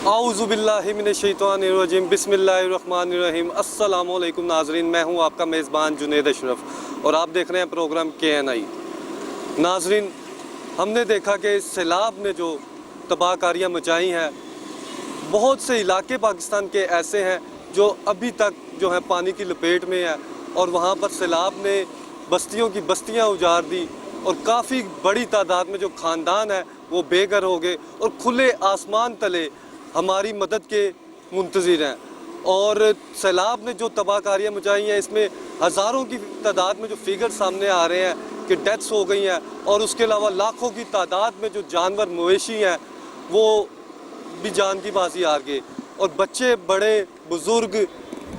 आऊज़ुबिल्लाहि मिनश्शैतानिर्रजीम बिस्मिल्लाहिर्रहमानिर्रहीम। अस्सलामुअलैकुम नाज़रीन, मैं हूं आपका मेज़बान जुनैद अशरफ और आप देख रहे हैं प्रोग्राम KNI। नाज़रीन, हमने देखा कि सैलाब ने जो तबाहकारियाँ मचाई हैं, बहुत से इलाके पाकिस्तान के ऐसे हैं जो अभी तक जो है पानी की लपेट में है और वहाँ पर सैलाब ने बस्तियों की बस्तियाँ उजाड़ दी और काफ़ी बड़ी तादाद में जो ख़ानदान है वो बेघर हो गए और खुले आसमान तले हमारी मदद के मुंतज़िर हैं। और सैलाब ने जो तबाहकारियाँ मचाई हैं, इसमें हज़ारों की तादाद में जो फिगर सामने आ रहे हैं कि डेथ्स हो गई हैं और उसके अलावा लाखों की तादाद में जो जानवर मवेशी हैं वो भी जान की बाजी हार गए। और बच्चे बड़े बुज़ुर्ग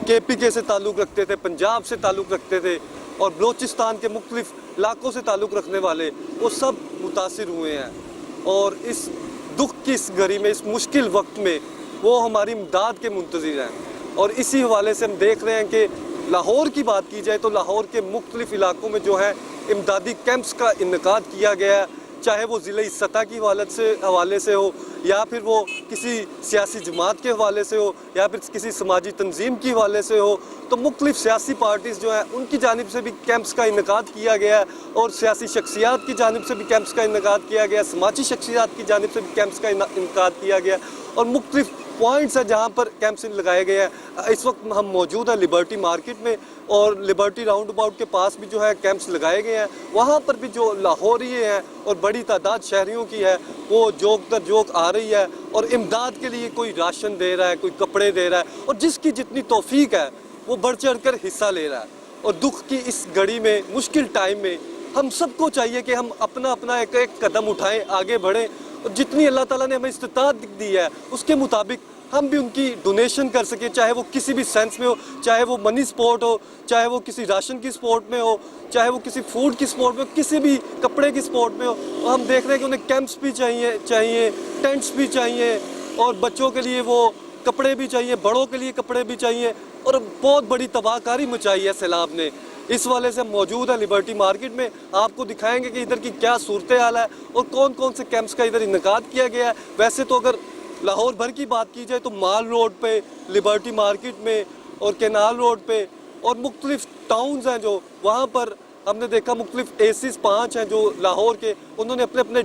KPK से ताल्लुक़ रखते थे, पंजाब से ताल्लुक़ रखते थे और बलूचिस्तान के मुख्तलिफ़ इलाकों से ताल्लुक़ रखने वाले वो सब मुतासिर हुए हैं। और इस दुख की इस घड़ी में, इस मुश्किल वक्त में वो हमारी इमदाद के मुंतज़िर हैं। और इसी हवाले से हम देख रहे हैं कि लाहौर की बात की जाए तो लाहौर के मुख्तलिफ़ इलाकों में जो है इमदादी कैंप्स का इनेकाद किया गया है, चाहे वो ज़िले सतह की हवाले से हो या फिर वो किसी सियासी जमात के हवाले से हो या फिर किसी समाजी तंजीम की हवाले से हो। तो मुख्तलिफ़ सियासी पार्टीज़ जो हैं उनकी जानिब से भी कैंप्स का इनेकाद किया गया है और सियासी शख्सियात की जानिब से भी कैंप्स का इनेकाद किया गया, समाजी शख्सियात की जानिब से भी कैंप्स का इनेकाद किया गया और मुख्तलिफ़ पॉइंट्स हैं जहाँ पर कैंप्स लगाए गए हैं। इस वक्त हम मौजूद हैं लिबर्टी मार्केट में और लिबर्टी राउंड अबाउट के पास भी जो है कैंप्स लगाए गए हैं। वहाँ पर भी जो लाहौरी हैं और बड़ी तादाद शहरियों की है वो जोक दर जोक आ रही है और इमदाद के लिए कोई राशन दे रहा है, कोई कपड़े दे रहा है और जिसकी जितनी तौफीक है वो बढ़ चढ़ कर हिस्सा ले रहा है। और दुख की इस घड़ी में, मुश्किल टाइम में हम सबको चाहिए कि हम अपना अपना एक एक कदम उठाएं, आगे बढ़ें और जितनी अल्लाह ताला ने हमें इस्तिताअत दी है उसके मुताबिक हम भी उनकी डोनेशन कर सकें, चाहे वो किसी भी सेंस में हो, चाहे वो मनी सपोर्ट हो, चाहे वो किसी राशन की सपोर्ट में हो, चाहे वो किसी फूड की सपोर्ट में हो, किसी भी कपड़े की सपोर्ट में हो। और हम देख रहे हैं कि उन्हें कैंप्स भी चाहिए, टेंट्स भी चाहिए और बच्चों के लिए वो कपड़े भी चाहिए, बड़ों के लिए कपड़े भी चाहिए और बहुत बड़ी तबाहकारी मचाई है सैलाब ने। इस वाले से हम मौजूद है लिबर्टी मार्केट में, आपको दिखाएंगे कि इधर की क्या सूरत हाल है और कौन कौन से कैंप्स का इधर इनेकाद किया गया है। वैसे तो अगर लाहौर भर की बात की जाए तो माल रोड पे, लिबर्टी मार्केट में और कैनाल रोड पे और मुख्तलिफ टाउन्स हैं जो वहाँ पर हमने देखा मुख्तलिफ एसीज 5 हैं जो लाहौर के, उन्होंने अपने अपने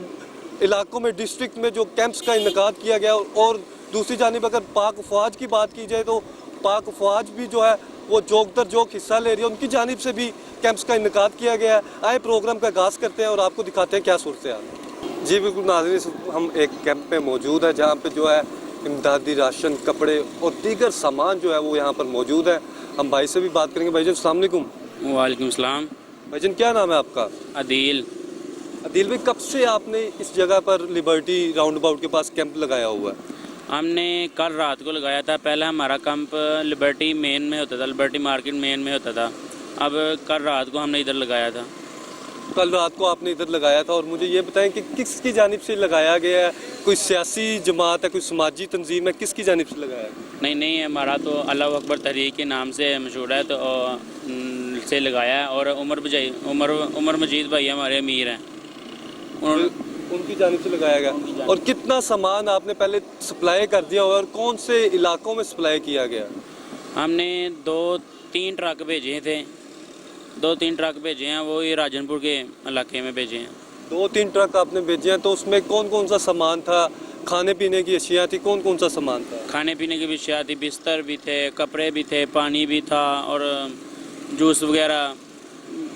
इलाकों में, डिस्ट्रिक्ट में जो कैंप्स का इनेकाद किया गया। और दूसरी जानिब अगर पाक फ़ौज की बात की जाए तो पाक फ़ौज भी जो है वो जोक दर जोक हिस्सा ले रही है, उनकी जानिब से भी कैंप्स का इनेकाद किया गया है। आए प्रोग्राम का आगाज़ करते हैं और आपको दिखाते हैं क्या सूरत है। जी बिल्कुल नाज़रीन, हम एक कैंप में मौजूद है जहाँ पे जो है इमदादी राशन, कपड़े और दीगर सामान जो है वो यहाँ पर मौजूद है। हम भाई से भी बात करेंगे। भाईजान अस्सलाम वालेकुम। वालेकुम सलाम। भाईजान क्या नाम है आपका? अदील। अदील भाई, कब से आपने इस जगह पर लिबर्टी राउंड अबाउट के पास कैंप लगाया हुआ है? हमने कल रात को लगाया था। पहले हमारा कैंप लिबर्टी मेन में होता था, लिबर्टी मार्केट मेन में होता था। अब कल रात को हमने इधर लगाया था। कल रात को आपने इधर लगाया था और मुझे ये बताएं कि किसकी जानिब से लगाया गया है? कोई सियासी जमात है, कोई समाजी तंजीम है, किसकी जानिब से लगाया है? नहीं, हमारा तो अल्लाह अकबर तहरीक के नाम से मशहूर है तो से लगाया है। और उमर मजीद भाई हमारे अमीर हैं, उनकी जानिब से लगाया गया। और कितना सामान आपने पहले सप्लाई कर दिया और कौन से इलाकों में सप्लाई किया गया? हमने 2-3 ट्रक भेजे थे, 2-3 ट्रक भेजे हैं, वो ये राजनपुर के इलाके में भेजे हैं। 2-3 ट्रक आपने भेजे हैं, तो उसमें कौन कौन सा सामान था? खाने पीने की अशिया थी, कौन कौन सा सामान था? खाने पीने की भी अशिया थी, बिस्तर भी थे, कपड़े भी थे, पानी भी था और जूस वगैरह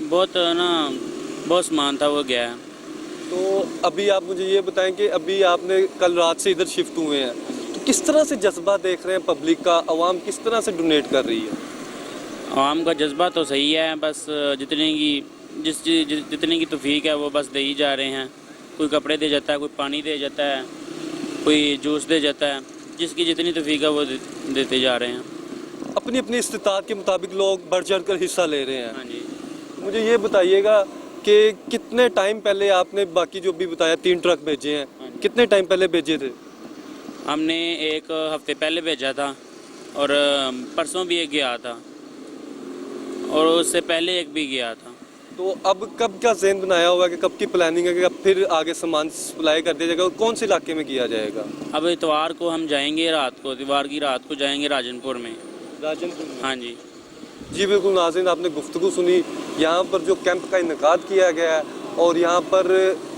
बहुत सामान था वो गया है। तो अभी आप मुझे ये बताएं कि अभी आपने कल रात से इधर शिफ्ट हुए हैं, तो किस तरह से जज्बा देख रहे हैं पब्लिक का? आवाम किस तरह से डोनेट कर रही है? आवाम का जज्बा तो सही है, बस जितने की तौफीक है वो बस दे ही जा रहे हैं। कोई कपड़े दे जाता है, कोई पानी दे जाता है, कोई जूस दे जाता है, जिसकी जितनी तौफीक है वो देते जा रहे हैं। अपनी अपनी इस्तिताअत के मुताबिक लोग बढ़ चढ़ कर हिस्सा ले रहे हैं। हाँ जी। मुझे ये बताइएगा कि कितने टाइम पहले आपने, बाकी जो भी बताया 3 ट्रक भेजे हैं, कितने टाइम पहले भेजे थे? हमने 1 हफ्ते पहले भेजा था और परसों भी एक गया था और उससे पहले एक भी गया था। तो अब कब क्या ज़हन बनाया हुआ है कि कब की प्लानिंग है कि अब फिर आगे सामान सप्लाई कर दिया जाएगा और कौन से इलाके में किया जाएगा? अब इतवार को हम जाएंगे, रात को इतवार की रात को जाएंगे राजनपुर में। राजनपुर में। हाँ जी। जी बिल्कुल नाज़रीन, आपने गुफ्तगू सुनी। यहाँ पर जो कैंप का इनेकाद किया गया है और यहाँ पर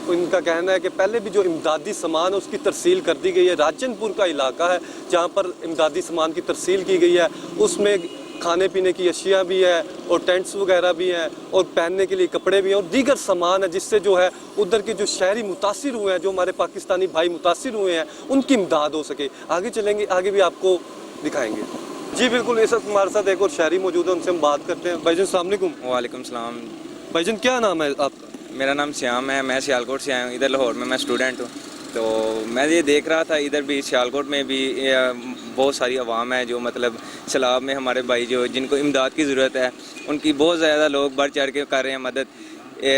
इनका कहना है कि पहले भी जो इमदादी सामान है उसकी तरसील कर दी गई है। राजनपुर का इलाका है जहाँ पर इमदादी सामान की तरसील की गई है, उसमें खाने पीने की अशिया भी है और टेंट्स वगैरह भी हैं और पहनने के लिए कपड़े भी हैं और दीगर सामान है, जिससे जो है उधर के जो शहरी मुतासिर हुए हैं, जो हमारे पाकिस्तानी भाई मुतासिर हुए हैं, उनकी इमदाद हो सके। आगे चलेंगे, आगे भी आपको दिखाएंगे। जी बिल्कुल, इस वक्त हमारे साथ एक और शहरी मौजूद है, उनसे हम बात करते हैं। भाईजान अस्सलाम वालेकुम। वालेकुम सलाम। भाईजान क्या नाम है आपका? मेरा नाम श्याम है, मैं सियालकोट से आया हूँ, इधर लाहौर में मैं स्टूडेंट हूँ। तो मैं ये देख रहा था इधर भी सियालकोट में भी बहुत सारी अवाम है जो मतलब सैलाब में हमारे भाई जो जिनको इमदाद की ज़रूरत है, उनकी बहुत ज़्यादा लोग बढ़ चढ़ के कर रहे हैं मदद।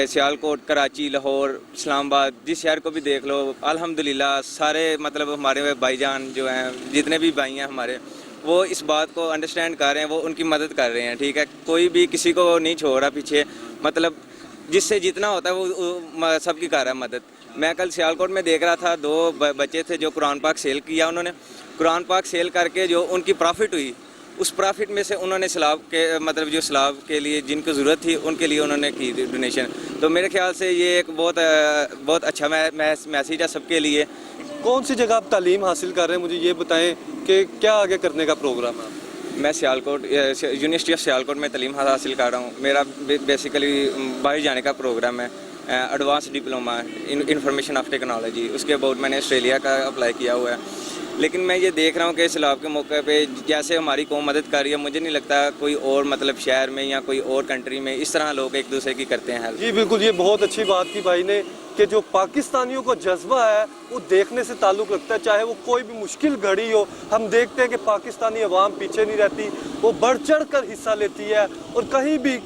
सियालकोट, कराची, लाहौर, इस्लामाबाद, जिस शहर को भी देख लो, अल्हम्दुलिल्लाह सारे मतलब हमारे भाईजान जो हैं, जितने भी भाई हैं हमारे, वो इस बात को अंडरस्टैंड कर रहे हैं, वो उनकी मदद कर रहे हैं। ठीक है, कोई भी किसी को नहीं छोड़ रहा पीछे, मतलब जिससे जितना होता है वो सबकी कर रहा है मदद। मैं कल सियालकोट में देख रहा था, दो बच्चे थे जो कुरान पाक सेल किया, उन्होंने कुरान पाक सेल करके जो उनकी प्रॉफिट हुई, उस प्रॉफिट में से उन्होंने सैलाब के मतलब जो सैलाब के लिए जिनको ज़रूरत थी उनके लिए उन्होंने की डोनेशन। तो मेरे ख्याल से ये एक बहुत अच्छा मैसेज है सबके लिए। कौन सी जगह आप तालीम हासिल कर रहे हैं, मुझे ये बताएं कि क्या आगे करने का प्रोग्राम है? मैं सियालकोट यूनिवर्सिटी ऑफ सियालकोट में तालीम हासिल कर रहा हूँ। मेरा बेसिकली बाहर जाने का प्रोग्राम है, advance diploma information of technology. उसके अबाउट मैंने ऑस्ट्रेलिया का अप्लाई किया हुआ है। लेकिन मैं ये देख रहा हूँ कि सैलाब के मौके पे जैसे हमारी कौम मदद कर रही है, मुझे नहीं लगता कोई और मतलब शहर में या कोई और कंट्री में इस तरह लोग एक दूसरे की करते हैं हेल्प। जी बिल्कुल, ये बहुत अच्छी बात की भाई ने कि जो पाकिस्तानियों को जज्बा है वो देखने से ताल्लुक़ रखता है, चाहे वो कोई भी मुश्किल घड़ी हो। हम देखते हैं कि पाकिस्तानी अवाम पीछे नहीं रहती, वो बढ़ चढ़ कर हिस्सा लेती है और कहीं भी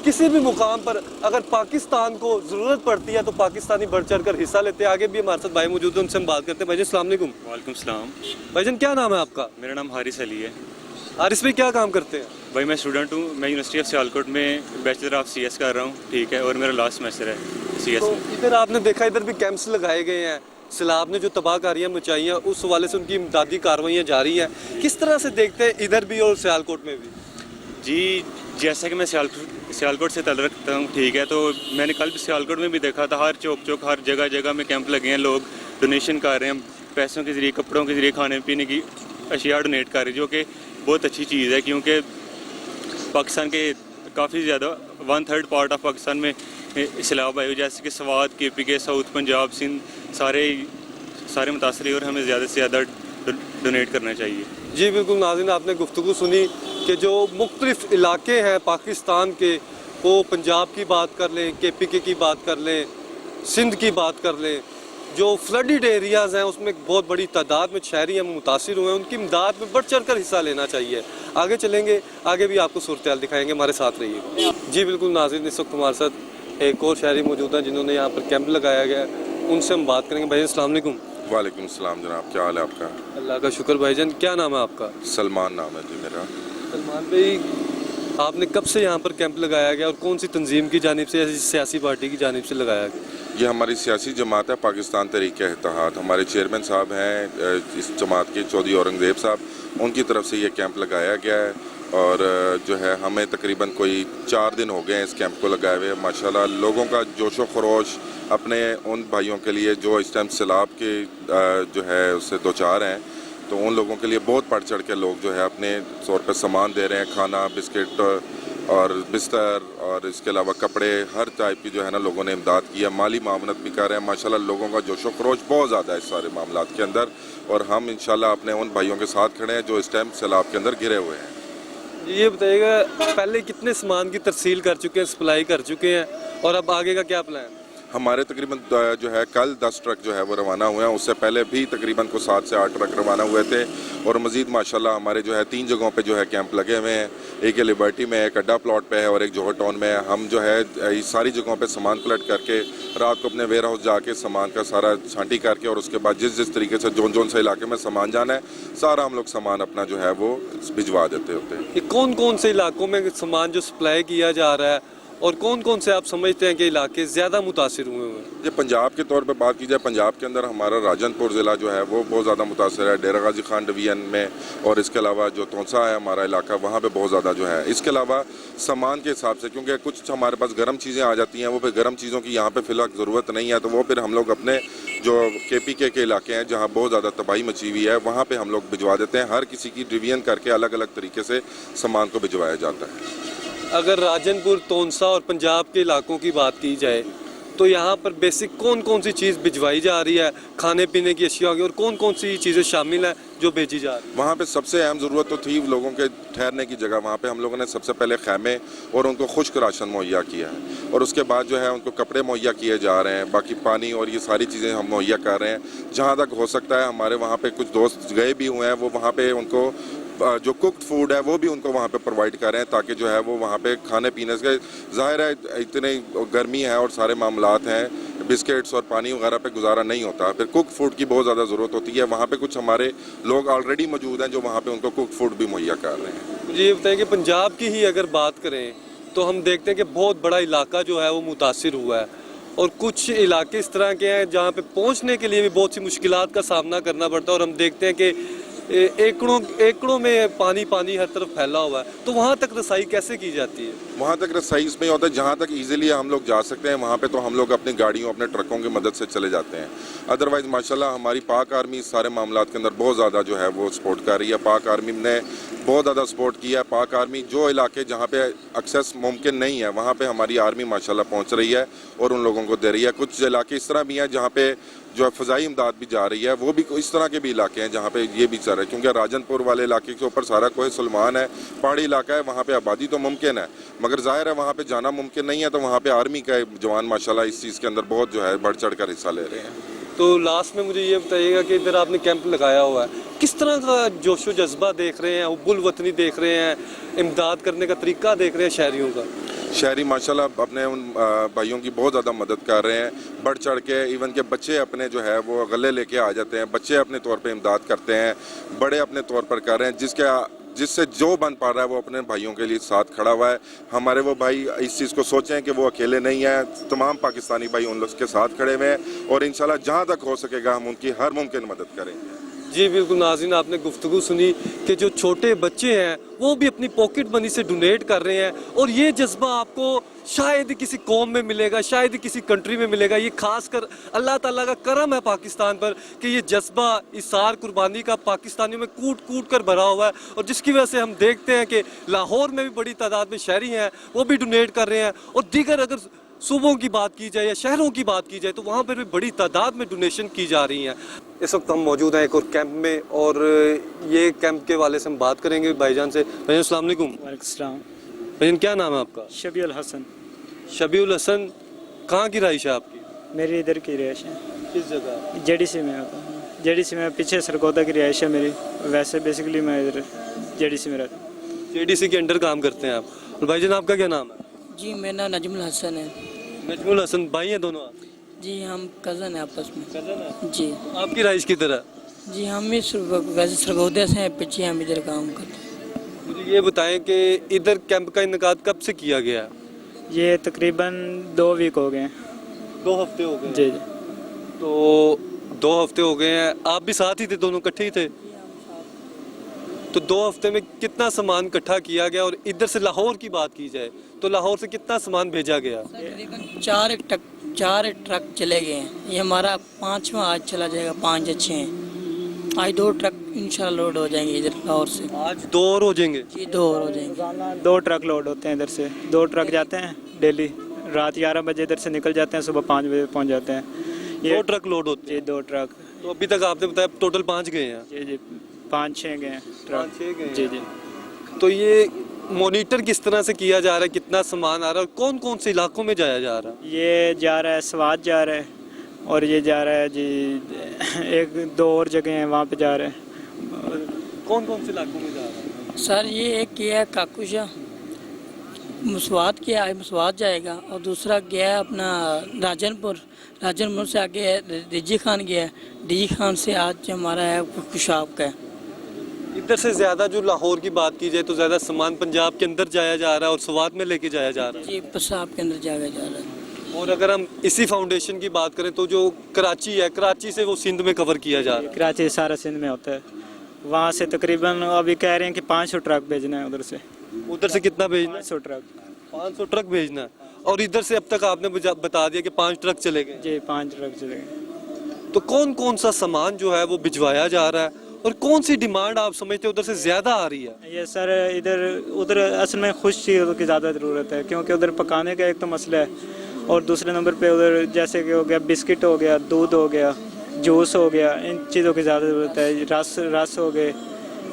किसी भी मुकाम पर अगर पाकिस्तान को ज़रूरत पड़ती है तो पाकिस्तानी बढ़ चढ़ कर हिस्सा लेते हैं। आगे भी हमारे साथ भाई मौजूद हैं, उनसे हम बात करते हैं। भाईजान अस्सलाम वालेकुम। वालेकुम सलाम। भाईजान क्या नाम है आपका? मेरा नाम हारिस अली है। हारिस भाई क्या काम करते हैं? भाई मैं स्टूडेंट हूँ, मैं यूनिवर्सिटी ऑफ सियालकोट में बैचलर ऑफ सीएस कर रहा हूँ। ठीक है, और मेरा लास्ट सेमेस्टर है सीएस तो में। इधर आपने देखा इधर भी कैंप्स लगाए गए हैं, सैलाब ने जो तबाहकारियाँ मचाई हैं उस हवाले से उनकी इमदादी कार्रवाइयाँ जारी हैं। किस तरह से देखते हैं इधर भी और सियालकोट में भी? जी, जैसा कि मैं सियालकोट से तल्लुक़ रखता हूँ, ठीक है, तो मैंने कल भी सियालकोट में भी देखा था, हर चौक हर जगह जगह में कैंप लगे हैं, लोग डोनेशन कर रहे हैं, पैसों के ज़रिए, कपड़ों के ज़रिए, खाने पीने की अशिया डोनेट कर रहे हैं, जो कि बहुत अच्छी चीज़ है। क्योंकि पाकिस्तान के काफ़ी ज़्यादा 1/3 पार्ट ऑफ पाकिस्तान में सैलाब आए, जैसे कि स्वात, KPK, साउथ पंजाब, सिंध, सारे मुतासर, और हमें ज़्यादा से ज़्यादा डोनेट करना चाहिए। जी बिल्कुल नाज़रीन, आपने गुफ्तगू सुनी कि जो मुख्तलिफ इलाके हैं पाकिस्तान के, वो पंजाब की बात कर लें, KPK की बात कर लें, सिंध की बात कर लें, जो फ्लडेड एरियाज़ हैं उसमें बहुत बड़ी तादाद में शहरी हम मुतासिर हुए हैं, उनकी इमदाद में बढ़ चढ़ कर हिस्सा लेना चाहिए। आगे चलेंगे, आगे भी आपको सूरत हाल दिखाएंगे, हमारे साथ रहिए। जी बिल्कुल नाज़रीन, इस वक्त हमारे साथ एक और शहरी मौजूद हैं जिन्होंने यहाँ पर कैंप लगाया गया है, उनसे हम बात करेंगे। भाई अस्सलाम वालेकुम। वालेकुम सलाम जनाब, क्या हाल है आपका? अल्लाह का शुक्र। भाईजान क्या नाम है आपका? सलमान नाम है जी मेरा। सलमान भाई, आपने कब से यहाँ पर कैंप लगाया गया और कौन सी तंजीम की जानिब से या सियासी पार्टी की जानिब से लगाया गया? ये हमारी सियासी जमात है, पाकिस्तान तहरीक-ए-इत्तेहाद। हमारे चेयरमैन साहब हैं इस जमात के, चौधरी औरंगज़ेब साहब, उनकी तरफ से ये कैंप लगाया गया है। और जो है हमें तकरीबन कोई 4 दिन हो गए हैं इस कैंप को लगाए हुए। माशाल्लाह लोगों का जोश व खरोश अपने उन भाइयों के लिए जो इस टाइम सैलाब के जो है उससे दो चार हैं, तो उन लोगों के लिए बहुत बढ़ चढ़ के लोग जो है अपने तौर पर सामान दे रहे हैं, खाना, बिस्किट और बिस्तर और इसके अलावा कपड़े, हर टाइप की जो है ना लोगों ने इमदाद की है। माली मामनत भी कर रहे हैं। माशाल्लाह लोगों का जोश व खरोश बहुत ज़्यादा है इस सारे मामलात के अंदर, और हम इंशाल्लाह अपने उन भाइयों के साथ खड़े हैं जो इस टाइम सैलाब के अंदर घिरे हुए हैं। ये बताइएगा, पहले कितने सामान की तरसील कर चुके हैं, सप्लाई कर चुके हैं, और अब आगे का क्या प्लान? हमारे तकरीबन जो है कल 10 ट्रक जो है वो रवाना हुए हैं। उससे पहले भी तकरीबन को 7 से 8 ट्रक रवाना हुए थे, और मज़ीद माशाल्लाह हमारे जो है 3 जगहों पे जो है कैंप लगे हुए हैं। एक लिबर्टी में, एक अड्डा प्लॉट पे है, और एक जौहर टाउन में है। हम जो है इस सारी जगहों पे सामान कलेक्ट करके रात को अपने वेयर हाउस जाके सामान का सारा छांटी करके, और उसके बाद जिस तरीके से जोन से इलाके में सामान जाना है, सारा हम लोग सामान अपना जो है वो भिजवा देते होते हैं। ये कौन कौन से इलाकों में सामान जो सप्लाई किया जा रहा है और कौन कौन से आप समझते हैं कि इलाके ज़्यादा मुतासिर हुए हैं? ये पंजाब के तौर पे बात की जाए, पंजाब के अंदर हमारा राजनपुर ज़िला जो है वो बहुत ज़्यादा मुतासर है, डेरा गाजी खान डिवीजन में, और इसके अलावा जो तोंसा है हमारा इलाका, वहाँ पे बहुत ज़्यादा जो है। इसके अलावा सामान के हिसाब से, क्योंकि कुछ हमारे पास गर्म चीज़ें आ जाती हैं, वो फिर गर्म चीज़ों की यहाँ पे फिलहाल ज़रूरत नहीं है, तो वो फिर हम लोग अपने जो KPK के इलाके हैं जहाँ बहुत ज़्यादा तबाही मची हुई है, वहाँ पर हम लोग भिजवा देते हैं। हर किसी की डिवीजन करके अलग अलग तरीके से सामान को भिजवाया जाता है। अगर राजनपुर, तोंसा और पंजाब के इलाकों की बात की जाए तो यहाँ पर बेसिक कौन कौन सी चीज़ भिजवाई जा रही है, खाने पीने की अशिया की, और कौन कौन सी चीज़ें शामिल हैं जो भेजी जा रही है? वहाँ पे सबसे अहम ज़रूरत तो थी लोगों के ठहरने की जगह। वहाँ पे हम लोगों ने सबसे पहले खैमे और उनको खुश्क राशन मुहैया किया है, और उसके बाद जो है उनको कपड़े मुहैया किए जा रहे हैं, बाकी पानी और ये सारी चीज़ें हम मुहैया कर रहे हैं। जहाँ तक हो सकता है हमारे वहाँ पे कुछ दोस्त गए भी हुए हैं, वो वहाँ पे उनको जो कुक्ड फूड है वो भी उनको वहाँ पे प्रोवाइड कर रहे हैं, ताकि जो है वो वहाँ पे खाने पीने से, ज़ाहिर है इतनी गर्मी है और सारे मामलात हैं, बिस्किट्स और पानी वगैरह पे गुजारा नहीं होता, फिर कुक फूड की बहुत ज़्यादा ज़रूरत होती है। वहाँ पे कुछ हमारे लोग ऑलरेडी मौजूद हैं जो वहाँ पे उनको कुक फूड भी मुहैया कर रहे हैं। मुझे ये बताएं कि पंजाब की ही अगर बात करें तो हम देखते हैं कि बहुत बड़ा इलाका जो है वो मुतासिर हुआ है, और कुछ इलाके इस तरह के हैं जहाँ पे पहुँचने के लिए भी बहुत सी मुश्किलात का सामना करना पड़ता है, और हम देखते हैं कि एकड़ों में पानी हर तरफ फैला हुआ है। तो वहाँ तक रसाई कैसे की जाती है? वहाँ तक रसाई इसमें होता है जहाँ तक इजीली हम लोग जा सकते हैं, वहाँ पे तो हम लोग अपनी गाड़ियों, अपने ट्रकों की मदद से चले जाते हैं। अदरवाइज़ माशाल्लाह हमारी पाक आर्मी इस सारे मामलात के अंदर बहुत ज़्यादा जो है वो सपोर्ट कर रही है। पाक आर्मी ने बहुत ज़्यादा सपोर्ट किया है। पाक आर्मी जो इलाके जहाँ पे एक्सेस मुमकिन नहीं है वहाँ पे हमारी आर्मी माशाल्लाह पहुँच रही है और उन लोगों को दे रही है। कुछ इलाके इस तरह भी हैं जहाँ पे जो है फ़ज़ाई इमदाद भी जा रही है, वो भी इस तरह के भी इलाके हैं जहाँ पे ये भी चल रहा है, क्योंकि राजनपुर वाले इलाके के ऊपर सारा कोई सलमान है, पहाड़ी इलाका है, वहाँ पे आबादी तो मुमकिन है, मगर ज़ाहिर है वहाँ पे जाना मुमकिन नहीं है। तो वहाँ पे आर्मी का जवान माशाल्लाह इस चीज़ के अंदर बहुत जो है बढ़ चढ़ कर हिस्सा ले रहे हैं। तो लास्ट में मुझे ये बताइएगा कि इधर आपने कैंप लगाया हुआ है, किस तरह का जोशो जज्बा देख रहे हैं, हुब्बुल वतनी देख रहे हैं, इमदाद करने का तरीका देख रहे हैं शहरियों का? शहरी माशाल्लाह अपने उन भाइयों की बहुत ज़्यादा मदद कर रहे हैं, बढ़ चढ़ के। इवन के बच्चे अपने जो है वो गले लेके आ जाते हैं, बच्चे अपने तौर पे इमदाद करते हैं, बड़े अपने तौर पर कर रहे हैं। जिससे जो बन पा रहा है वो अपने भाइयों के लिए साथ खड़ा हुआ है। हमारे वो भाई इस चीज़ को सोचें कि वो अकेले नहीं हैं, तमाम पाकिस्तानी भाई उन लोग के साथ खड़े हुए हैं, और इंशाल्लाह जहाँ तक हो सकेगा हम उनकी हर मुमकिन मदद करेंगे। जी बिल्कुल नाज़रीन, आपने गुफ्तगू सुनी कि जो छोटे बच्चे हैं वो भी अपनी पॉकेट मनी से डोनेट कर रहे हैं, और ये जज्बा आपको शायद ही किसी कौम में मिलेगा, शायद ही किसी कंट्री में मिलेगा। ये खासकर अल्लाह ताला का करम है पाकिस्तान पर कि ये जज्बा, इसार, कुर्बानी का पाकिस्तानियों में कूट कूट कर भरा हुआ है, और जिसकी वजह से हम देखते हैं कि लाहौर में भी बड़ी तादाद में शहरी हैं वो भी डोनेट कर रहे हैं, और दीगर अगर सूबों की बात की जाए या शहरों की बात की जाए तो वहाँ पर भी बड़ी तादाद में डोनेशन की जा रही हैं। इस वक्त हम मौजूद हैं एक और कैंप में, और ये कैंप के वाले से हम बात करेंगे भाईजान से। भाईजान अस्सलाम वालेकुम। वालेकुम। भाईजान क्या नाम है आपका? शबीउल हसन। शबीउल हसन, कहाँ की रहाइश है आपकी? मेरी इधर की रिहाइश है। किस जगह? JDC में आता हूँ। JDC में पीछे सरगोदा की रिहाइश है मेरी। वैसे बेसिकली मैं इधर JDC में रहता हूँ। JDC के अंडर काम करते हैं आप। और भाईजान आपका क्या नाम है? जी मेरा नाम नजमुल हसन है। नजमुल हसन, भाई हैं दोनों आप? जी हम कज़न हैं आपस में। कज़न है? जी आपकी रहाइश की तरह? जी हम भी वैसे सरगोदे से हैं, पीछे हम इधर काम करते हैं। मुझे ये बताएं कि इधर कैंप का इनकाद कब से किया गया? ये तकरीबन 2 वीक हो गए हैं। 2 हफ्ते हो गए? जी जी। तो 2 हफ्ते हो गए हैं, आप भी साथ ही थे, दोनों इकट्ठे ही थे? तो 2 हफ्ते में कितना सामान इकट्ठा किया गया? और इधर से लाहौर की बात की जाए तो लाहौर से कितना सामान भेजा गया? तकरीबन 4 ट्रक चले गए हैं। ये हमारा 5वां आज चला जाएगा, 5 अच्छे हैं। आज 2 ट्रक इंशाल्लाह लोड हो जाएंगे इधर लाहौर से। आज 2 और हो जाएंगे? जी 2 और हो जाएंगे। 2 ट्रक लोड होते हैं इधर से। 2 ट्रक जाते हैं डेली, रात 11 बजे इधर से निकल जाते हैं, सुबह 5 बजे पहुँच जाते हैं। 2 ट्रक लोड होते हैं? जी 2 ट्रक। तो अभी तक आपने बताया टोटल 5 गए हैं? जी जी 5-6 गए हैं ट्रक। 5-6 गए? जी जी। तो ये मॉनिटर किस तरह से किया जा रहा है, कितना सामान आ रहा है, और कौन कौन से इलाकों में जाया जा रहा है? ये जा रहा है स्वात जा रहा है, और ये जा रहा है जी 1-2 और जगह हैं वहाँ पे जा रहे हैं। कौन कौन से इलाकों में जा रहा है? सर ये एक किया है काकुशा, मसवात किया है, मसवात जाएगा, और दूसरा गया है अपना राजनपुर से आगे DG खान गया है, DG खान से आज हमारा है कुशाब का है। इधर से ज़्यादा जो लाहौर की बात की जाए तो ज़्यादा सामान पंजाब के अंदर जाया जा रहा है और स्वात में लेके जाया जा रहा जी पेशाब के अंदर जाया जा रहा है। है। और अगर हम इसी फाउंडेशन की बात करें तो जो कराची है, कराची से वो सिंध में कवर किया जा रहा कराची सारा सिंध में होता है, वहाँ से तकरीबन अभी कह रहे हैं कि 500 ट्रक भेजना है उधर से। है। उधर से कितना भेजना है? 500 ट्रक 500 ट्रक भेजना है। और इधर से अब तक आपने बता दिया कि 5 ट्रक चले गए। जी 5 ट्रक चले गए। तो कौन कौन सा सामान जो है वो भिजवाया जा रहा है और कौन सी डिमांड आप समझते हो उधर से ज़्यादा आ रही है? ये सर इधर उधर असल में खुश चीज़ों की ज़्यादा ज़रूरत है, क्योंकि उधर पकाने का एक तो मसला है, और दूसरे नंबर पे उधर जैसे कि हो गया बिस्किट हो गया, दूध हो गया, जूस हो गया, इन चीज़ों की ज़्यादा ज़रूरत है। रस हो गए,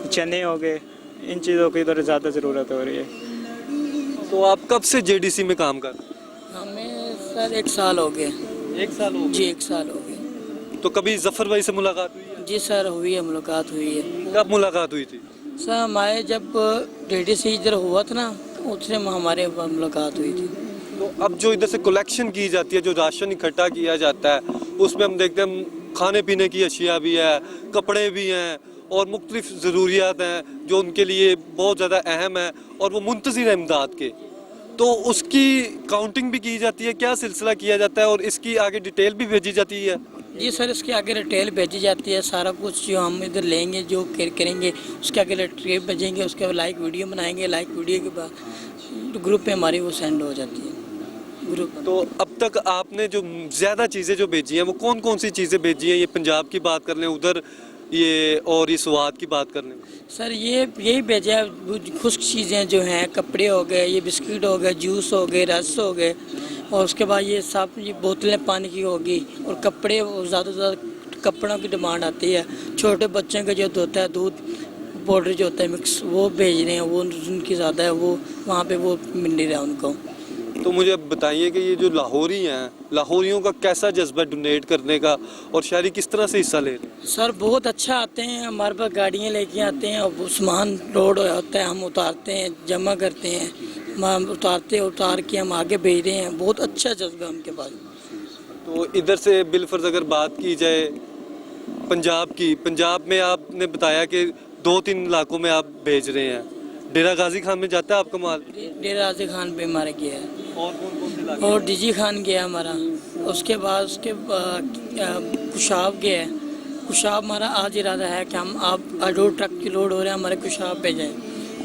चने हो गए, इन चीज़ों की उधर ज़्यादा ज़रूरत हो रही है। तो आप कब से जेडीसी में काम कर रहे हमें सर 1 साल हो गए। हैं? 1 साल हो जी 1 साल हो गए। गए। तो कभी जफर भाई से मुलाकात हुई है? जी सर हुई है, मुलाकात हुई है। कब मुलाकात हुई थी? सर हमारे जब DDC इधर हुआ था ना, तो उससे हमारे मुलाकात हुई थी। तो अब जो इधर से कलेक्शन की जाती है, जो राशन इकट्ठा किया जाता है, उसमें हम देखते हैं खाने पीने की अशिया भी है, कपड़े भी हैं और मुख्तलिफ ज़रूरियात हैं जो उनके लिए बहुत ज़्यादा अहम है और वो मुंतज़िर है इमदाद के। तो उसकी काउंटिंग भी की जाती है, क्या सिलसिला किया जाता है और इसकी आगे डिटेल भी भेजी जाती है? जी सर इसके आगे डिटेल भेजी जाती है, सारा कुछ जो हम इधर लेंगे जो करेंगे उसके आगे डिटेल भेजेंगे, उसके बाद लाइक वीडियो बनाएंगे, लाइक वीडियो के बाद ग्रुप पे हमारी वो सेंड हो जाती है ग्रुप। तो अब तक आपने जो ज़्यादा चीज़ें जो भेजी हैं वो कौन कौन सी चीज़ें भेजी हैं? ये पंजाब की बात कर लें, उधर ये और ये स्वात की बात कर लें। सर यही भेजा है, वो खुश्क चीज़ें जो हैं, कपड़े हो गए, ये बिस्किट हो गए, जूस हो गए, रस हो गए, और उसके बाद ये सब ये बोतलें पानी की होगी, और कपड़े ज़्यादा से ज़्यादा कपड़ों की डिमांड आती है। छोटे बच्चों का जो होता है दूध पाउडर जो होता है मिक्स, वो भेज रहे हैं, वो उनकी ज़्यादा है, वो वहाँ पे वो मिल नहीं रहा उनको। तो मुझे अब बताइए कि ये जो लाहौरी हैं, लाहौरियों का कैसा जज्बा डोनेट करने का और शहरी किस तरह से हिस्सा ले रहे हैं? सर बहुत अच्छा आते हैं, हमारे पास गाड़ियाँ लेके आते हैं और वो सामान लोड होता है, हम उतारते हैं, जमा करते हैं, हम उतार के हम आगे भेज रहे हैं। बहुत अच्छा जज्बा उनके पास। तो इधर से बिलफर्ज अगर बात की जाए पंजाब की, पंजाब में आपने बताया कि 2-3 इलाकों में आप भेज रहे हैं। डेरा गाजी खान में जाता है आपका माल? डेरा गाजी खान पे हमारा गया है, और कौन कौन से इलाके? और डीजी खान गया हमारा, उसके बाद कुशाब गया है। कुशाब हमारा आज इरादा है कि हम आप 2 ट्रक की लोड हो रहे हैं, हमारे कुशाब पे जाएँ।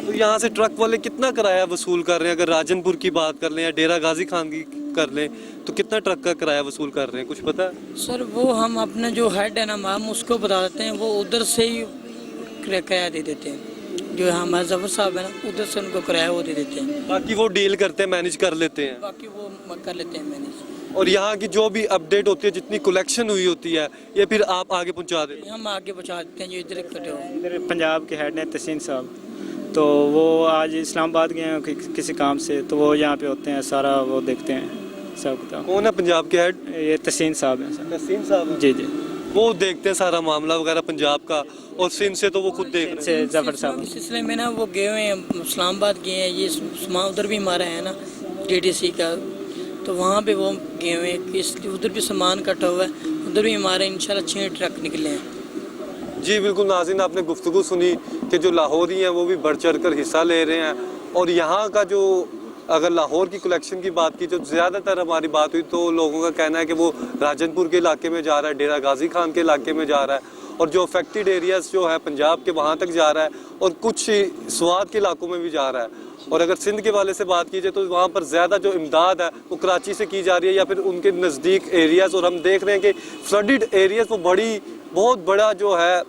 तो यहाँ से ट्रक वाले कितना किराया वसूल कर रहे हैं? अगर राजनपुर की बात कर लें या डेरा गाजी खान की कर लें तो कितना ट्रक का किराया वसूल कर रहे हैं, कुछ पता है? सर वो हम अपना जो हेड है ना, हम उसको बता देते हैं, वो उधर से ही किराया दे देते हैं। जो हमारे जफर साहब है ना, उधर से उनको किराया वो दे देते हैं, बाकी वो डील करते हैं, मैनेज कर लेते हैं। बाकी वो कर लेते हैं मैनेज। और यहाँ की जो भी अपडेट होती है, जितनी कलेक्शन हुई होती है, ये फिर आप आगे पहुँचा देते हैं? हम आगे पहुँचा देते हैं जो इधर इकट्ठे हो। इधर पंजाब के हेड हैं तहसीन साहब, तो वो आज इस्लामाबाद गए हैं किसी काम से, तो वो यहाँ पे होते हैं, सारा वो देखते हैं सब कुछ। कौन है पंजाब के हेड? ये तहसीन साहब हैं सर। तहसीन साहब? जी जी, वो देखते हैं सारा मामला वगैरह पंजाब का, और सिंध से तो वो खुद देख रहे हैं। से जफर साहब। इस सिलसिले में ना वो गए हुए हैं, इस्लामाबाद गए हैं, ये सामान उधर भी हमारा है ना DDC का, तो वहाँ पे वो गए हुए हैं कि उधर भी सामान कटा हुआ है, उधर भी हमारे इंशाल्लाह 6 ट्रक निकले हैं। जी बिल्कुल नाज़रीन, आपने गुफ्तगू सुनी कि जो लाहौरी हैं वो भी बढ़ चढ़ कर हिस्सा ले रहे हैं। और यहाँ का जो अगर लाहौर की कलेक्शन की बात की, जो ज़्यादातर हमारी बात हुई तो लोगों का कहना है कि वो राजनपुर के इलाके में जा रहा है, डेरा गाजी खान के इलाके में जा रहा है, और जो अफेक्टेड एरियाज़ जो है पंजाब के वहाँ तक जा रहा है, और कुछ स्वात के इलाकों में भी जा रहा है। और अगर सिंध के वाले से बात की जाए तो वहाँ पर ज़्यादा जो इमदाद है वो कराची से की जा रही है या फिर उनके नज़दीक एरियाज़। और हम देख रहे हैं कि फ्लडेड एरियाज़ वो बहुत बड़ा जो है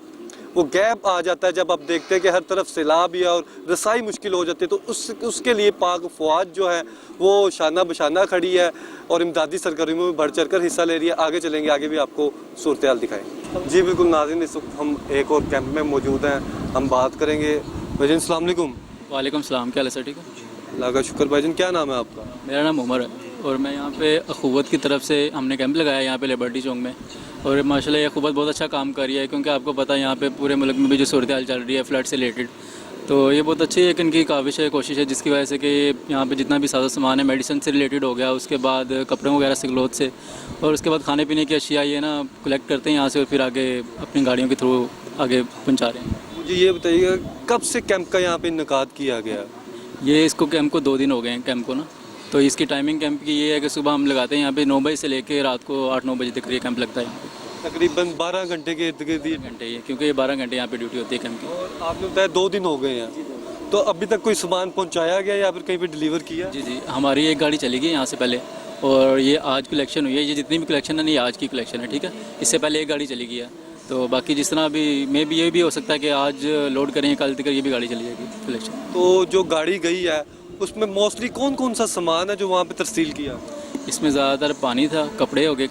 वो गैप आ जाता है जब आप देखते हैं कि हर तरफ सैलाब या और रसाई मुश्किल हो जाती है। तो उसके लिए पाक फ़ौज जो है वो शाना बशाना खड़ी है और इमदादी सरगर्मियों में बढ़ चढ़ कर हिस्सा ले रही है। आगे चलेंगे, आगे भी आपको सूरत हाल दिखाएंगे। जी बिल्कुल नाज़रीन, इस वक्त हम एक और कैंप में मौजूद हैं, हम बात करेंगे। भाईजान अस्सलाम वालेकुम। वालेकुम सलाम, क्या हाल है सर? ठीक है, अल्लाह का शुक्र। भाईजान क्या नाम है आपका? मेरा नाम उमर है और मैं यहाँ पे अखुवत की तरफ से हमने कैंप लगाया है यहाँ पे लिबर्टी चौक में, और माशाल्लाह ये अखुवत बहुत अच्छा काम कर रही है, क्योंकि आपको पता है यहाँ पे पूरे मुल्क में भी जो सूरत हाल चल रही है फ्लड से रिलेटेड, तो ये बहुत अच्छी एक इनकी काविश है, कोशिश है, जिसकी वजह से कि यहाँ पे जितना भी सारा सामान है मेडिसिन से रिलेटेड हो गया, उसके बाद कपड़ों वगैरह से, क्लोथ से, और उसके बाद खाने पीने की अशिया ये ना कलेक्ट करते हैं यहाँ से और फिर आगे अपनी गाड़ियों के थ्रू आगे पहुँचा रहे हैं। मुझे ये बताइएगा कब से कैंप का यहाँ पे इनकाद किया गया? ये इसको कैंप को 2 दिन हो गए हैं कैंप को ना। तो इसकी टाइमिंग कैंप की ये है कि सुबह हम लगाते हैं यहाँ पे 9 बजे से लेकर रात को 8-9 बजे तक ये कैंप लगता है यहाँ पे। तकरीबन 12 घंटे के इर्द गिर्द ये। घंटे ये, क्योंकि ये 12 घंटे यहाँ पे ड्यूटी होती है कैंप की। और आपने बताया 2 दिन हो गए हैं, तो अभी तक कोई सामान पहुँचाया गया या फिर कहीं पे डिलीवर किया? जी जी, हमारी एक गाड़ी चली गई यहाँ से पहले, और ये आज कलेक्शन हुई है। ये जितनी भी कलेक्शन है ना, ये आज की कलेक्शन है, ठीक है। इससे पहले एक गाड़ी चली गई है, तो बाकी जिस तरह अभी मे भी ये भी हो सकता है कि आज लोड करें, कल तक ये भी गाड़ी चली जाएगी कलेक्शन। तो जो गाड़ी गई है उसमें मोस्टली कौन कौन सा सामान है जो वहाँ पे तरसील किया? इसमें ज़्यादातर पानी था, कपड़े हो गए,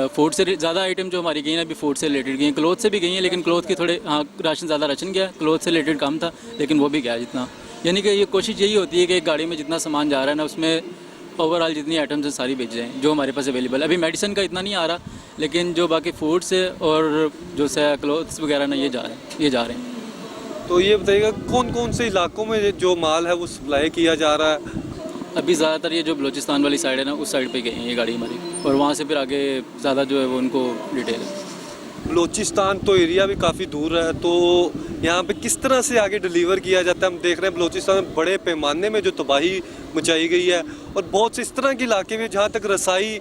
फूड से ज़्यादा आइटम जो हमारी गई हैं अभी फूड से रिलेटेड गई हैं, क्लोथ से भी गई हैं, लेकिन क्लोथ की थोड़े राशन ज़्यादा राशन गया, क्लोथ से रिलेटेड कम था, लेकिन वो भी गया जितना। यानी कि ये कोशिश यही होती है कि एक गाड़ी में जितना सामान जा रहा है ना, उसमें ओवरऑल जितनी आइटम्स हैं सारी बेच जाएँ जो हमारे पास अवेलेबल है। अभी मेडिसिन का इतना नहीं आ रहा, लेकिन जो बाकी फूड्स है और जो से क्लोथ्स वगैरह ना, ये जा रहे हैं। तो ये बताइएगा कौन कौन से इलाकों में जो माल है वो सप्लाई किया जा रहा है? अभी ज़्यादातर ये जो बलूचिस्तान वाली साइड है ना, उस साइड पे गई है ये गाड़ी हमारी, और वहाँ से फिर आगे ज़्यादा जो है वो उनको डिटेल है। बलूचिस्तान तो एरिया भी काफ़ी दूर है, तो यहाँ पे किस तरह से आगे डिलीवर किया जाता है? हम देख रहे हैं बलूचिस्तान में बड़े पैमाने में जो तबाही मचाई गई है, और बहुत से इस तरह के इलाके में जहाँ तक रसाई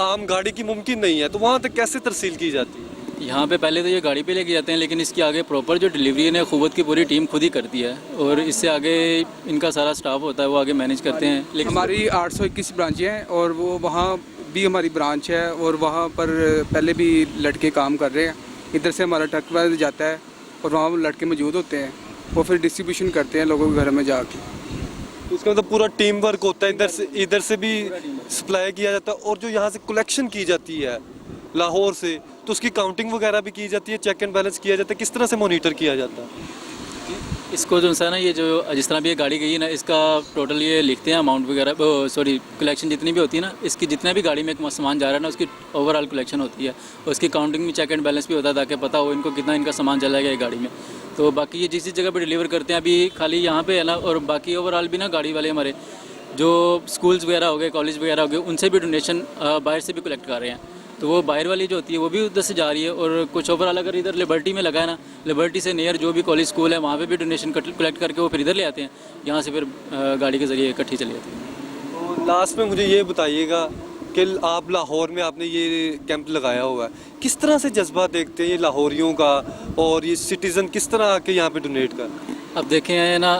आम गाड़ी की मुमकिन नहीं है, तो वहाँ तक कैसे तरसील की जाती है? यहाँ पे पहले तो ये गाड़ी पे लेके जाते हैं, लेकिन इसकी आगे प्रॉपर जो डिलीवरी है अखूवत की पूरी टीम खुद ही करती है, और इससे आगे इनका सारा स्टाफ होता है, वो आगे मैनेज करते हैं। लेकिन हमारी 821 ब्रांचें हैं, और वो वहाँ भी हमारी ब्रांच है, और वहाँ पर पहले भी लड़के काम कर रहे हैं। इधर से हमारा ट्रक वाला जाता है और वहाँ वो लड़के मौजूद होते हैं, वो फिर डिस्ट्रीब्यूशन करते हैं लोगों के घर में जाके। तो उसका मतलब पूरा टीम वर्क होता है, इधर से भी सप्लाई किया जाता है, और जो यहाँ से कलेक्शन की जाती है लाहौर से, तो उसकी काउंटिंग वगैरह भी की जाती है, चेक एंड बैलेंस किया जाता है, किस तरह से मॉनिटर किया जाता है? इसको जो है ना, ये जो जिस तरह भी ये गाड़ी गई है ना, इसका टोटल ये लिखते हैं अमाउंट वगैरह, सॉरी कलेक्शन जितनी भी होती है ना, इसकी जितना भी गाड़ी में सामान जा रहा है ना, उसकी ओवरऑल कलेक्शन होती है, और उसकी काउंटिंग में चेक एंड बैलेंस भी होता है, ताकि पता हो इनको कितना इनका सामान चला गया गाड़ी में। तो बाकी ये जिस जगह पर डिलीवर करते हैं, अभी खाली यहाँ पे है ना, और बाकी ओवरऑल भी ना गाड़ी वाले हमारे जो स्कूल्स वगैरह हो गए, कॉलेज वगैरह हो गए, उनसे भी डोनेशन बाहर से भी कलेक्ट कर रहे हैं। तो वो बाहर वाली जो होती है वो भी उधर से जा रही है, और कुछ ओवरऑल अगर इधर लिबर्टी में लगा है ना, लिबर्टी से नियर जो भी कॉलेज स्कूल है वहाँ पे भी डोनेशन कलेक्ट करके वो फिर इधर ले आते हैं, यहाँ से फिर गाड़ी के ज़रिए इकट्ठी चली जाती है। तो लास्ट में मुझे ये बताइएगा कि आप लाहौर में आपने ये कैंप लगाया हुआ है, किस तरह से जज्बा देखते हैं ये लाहौरियों का, और ये सिटीज़न किस तरह आके यहाँ पे डोनेट कर? अब देखें ना,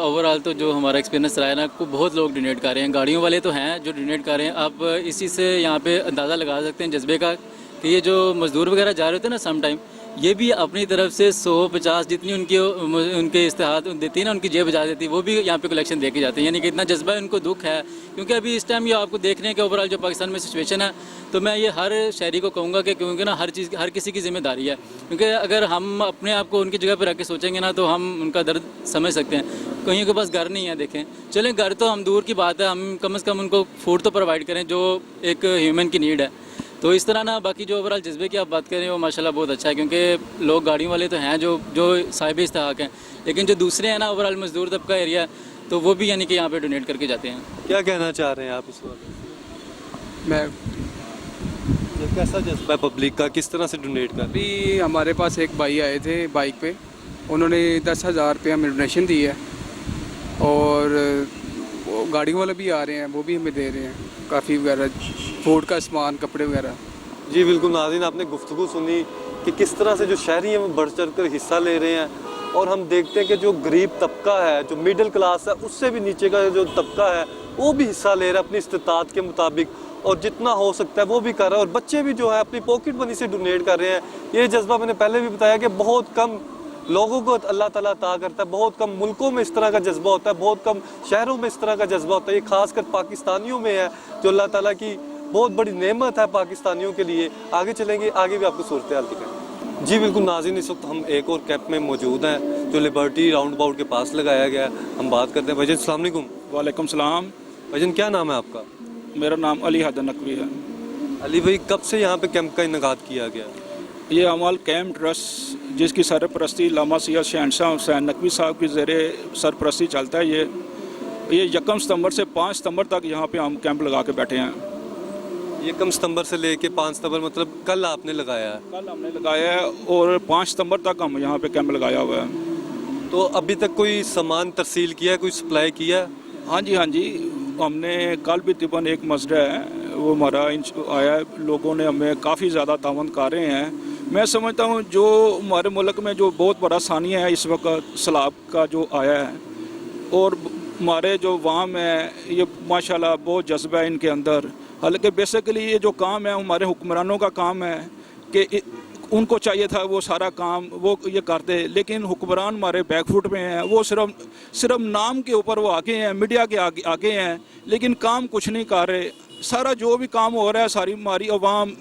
ओवरऑल तो जो हमारा एक्सपीरियंस रहा है ना, को बहुत लोग डोनेट कर रहे हैं, गाड़ियों वाले तो हैं जो डोनेट कर रहे हैं। आप इसी से यहाँ पे अंदाज़ा लगा सकते हैं जज्बे का, कि ये जो मज़दूर वगैरह जा रहे होते हैं ना सम टाइम, ये भी अपनी तरफ से 100-50 जितनी उनके इस्तेहाद देती है ना, उनकी जेब बजा देती है, वो भी यहाँ पे कलेक्शन दे के जाते हैं। यानी कि इतना जज्बा है, उनको दुख है, क्योंकि अभी इस टाइम ये आपको देख रहे हैं कि ओवरऑल जो पाकिस्तान में सिचुएशन है, तो मैं ये हर शहरी को कहूँगा कि क्योंकि ना हर किसी की जिम्मेदारी है, क्योंकि अगर हम अपने आप को उनकी जगह पर रख के सोचेंगे ना, तो हम उनका दर्द समझ सकते हैं। कहीं के पास घर नहीं है, देखें चलें, घर तो हम दूर की बात है, हम कम से कम उनको फूड तो प्रोवाइड करें जो एक ह्यूमन की नीड है। तो इस तरह ना, बाकी जो ओवरऑल जज्बे की आप बात करें वो माशाल्लाह बहुत अच्छा है, क्योंकि लोग गाड़ियों वाले तो हैं जो साहिब इस्तेहाक हैं, लेकिन जो दूसरे हैं ना ओवरऑल मजदूर तबका एरिया, तो वो भी यानी कि यहाँ पे डोनेट करके जाते हैं। क्या कहना चाह रहे हैं आप इस वक्त? मैं ये कैसा जज्बा है पब्लिक का, किस तरह से डोनेट कर? अभी हमारे पास एक भाई आए थे बाइक पे, उन्होंने 10,000 रुपये हमें डोनेशन दी है, और वो गाड़ी वाले भी आ रहे हैं, वो भी हमें दे रहे हैं काफ़ी वगैरह, फूड का सामान, कपड़े वगैरह। जी बिल्कुल नाज़रीन, आपने गुफ्तगू सुनी कि किस तरह से जो शहरी हैं वो बढ़ चढ़ कर हिस्सा ले रहे हैं, और हम देखते हैं कि जो गरीब तबका है, जो मिडिल क्लास है, उससे भी नीचे का जो तबका है वो भी हिस्सा ले रहा है अपनी इस्तिताअत के मुताबिक, और जितना हो सकता है वो भी कर रहा है, और बच्चे भी जो है अपनी पॉकेट मनी से डोनेट कर रहे हैं। ये जज्बा मैंने पहले भी बताया कि बहुत कम लोगों को अल्लाह ताला अता करता है, बहुत कम मुल्कों में इस तरह का जज्बा होता है, बहुत कम शहरों में इस तरह का जज्बा होता है। ये खासकर पाकिस्तानियों में है, जो अल्लाह ताला की बहुत बड़ी नेमत है पाकिस्तानियों के लिए। आगे चलेंगे, आगे भी आपको सूरत हाल दिखाएं। जी बिल्कुल नाज़रीन, इस वक्त हम एक और कैंप में मौजूद हैं जो लिबर्टी राउंड अबाउट के पास लगाया गया है। हम बात करते हैं। भाईजान अस्सलाम वालेकुम। वालेकुम सलाम। भाईजान क्या नाम है आपका? मेरा नाम अली हैदर नकवी है। अली भाई, कब से यहाँ पे कैंप का इनेकाद किया गया? ये अमल कैम्प ट्रस्ट जिसकी सरपरस्ती लामा सैयद शहनशाह हुसैन नकवी साहब की ज़ेरे सरपरस्ती चलता है, ये 1 सितंबर से 5 सितंबर तक यहाँ पे हम कैंप लगा के बैठे हैं। 1 सितंबर से लेके 5 सितंबर मतलब कल आपने लगाया है? कल हमने लगाया है और 5 सितंबर तक हम यहाँ पे कैंप लगाया हुआ है। तो अभी तक कोई सामान तरसील किया है, कोई सप्लाई किया है? हाँ जी, हमने कल भी तकरीबन एक मसला है वो हमारा आया है, लोगों ने हमें काफ़ी ज़्यादा तावन कर रहे हैं। मैं समझता हूँ जो हमारे मुल्क में जो बहुत बड़ा सानिया है इस वक्त सैलाब का जो आया है, और हमारे जो वाम है ये माशाल्लाह बहुत जज्बा है इनके अंदर। हालांकि बेसिकली ये जो काम है हमारे हुक्मरानों का काम है कि उनको चाहिए था वो सारा काम वो ये करते, लेकिन हुक्मरान हमारे बैकफुट में हैं। वो सिर्फ नाम के ऊपर वो आगे हैं, मीडिया के आगे हैं, लेकिन काम कुछ नहीं कर रहे। सारा जो भी काम हो रहा है सारी हमारी अवाम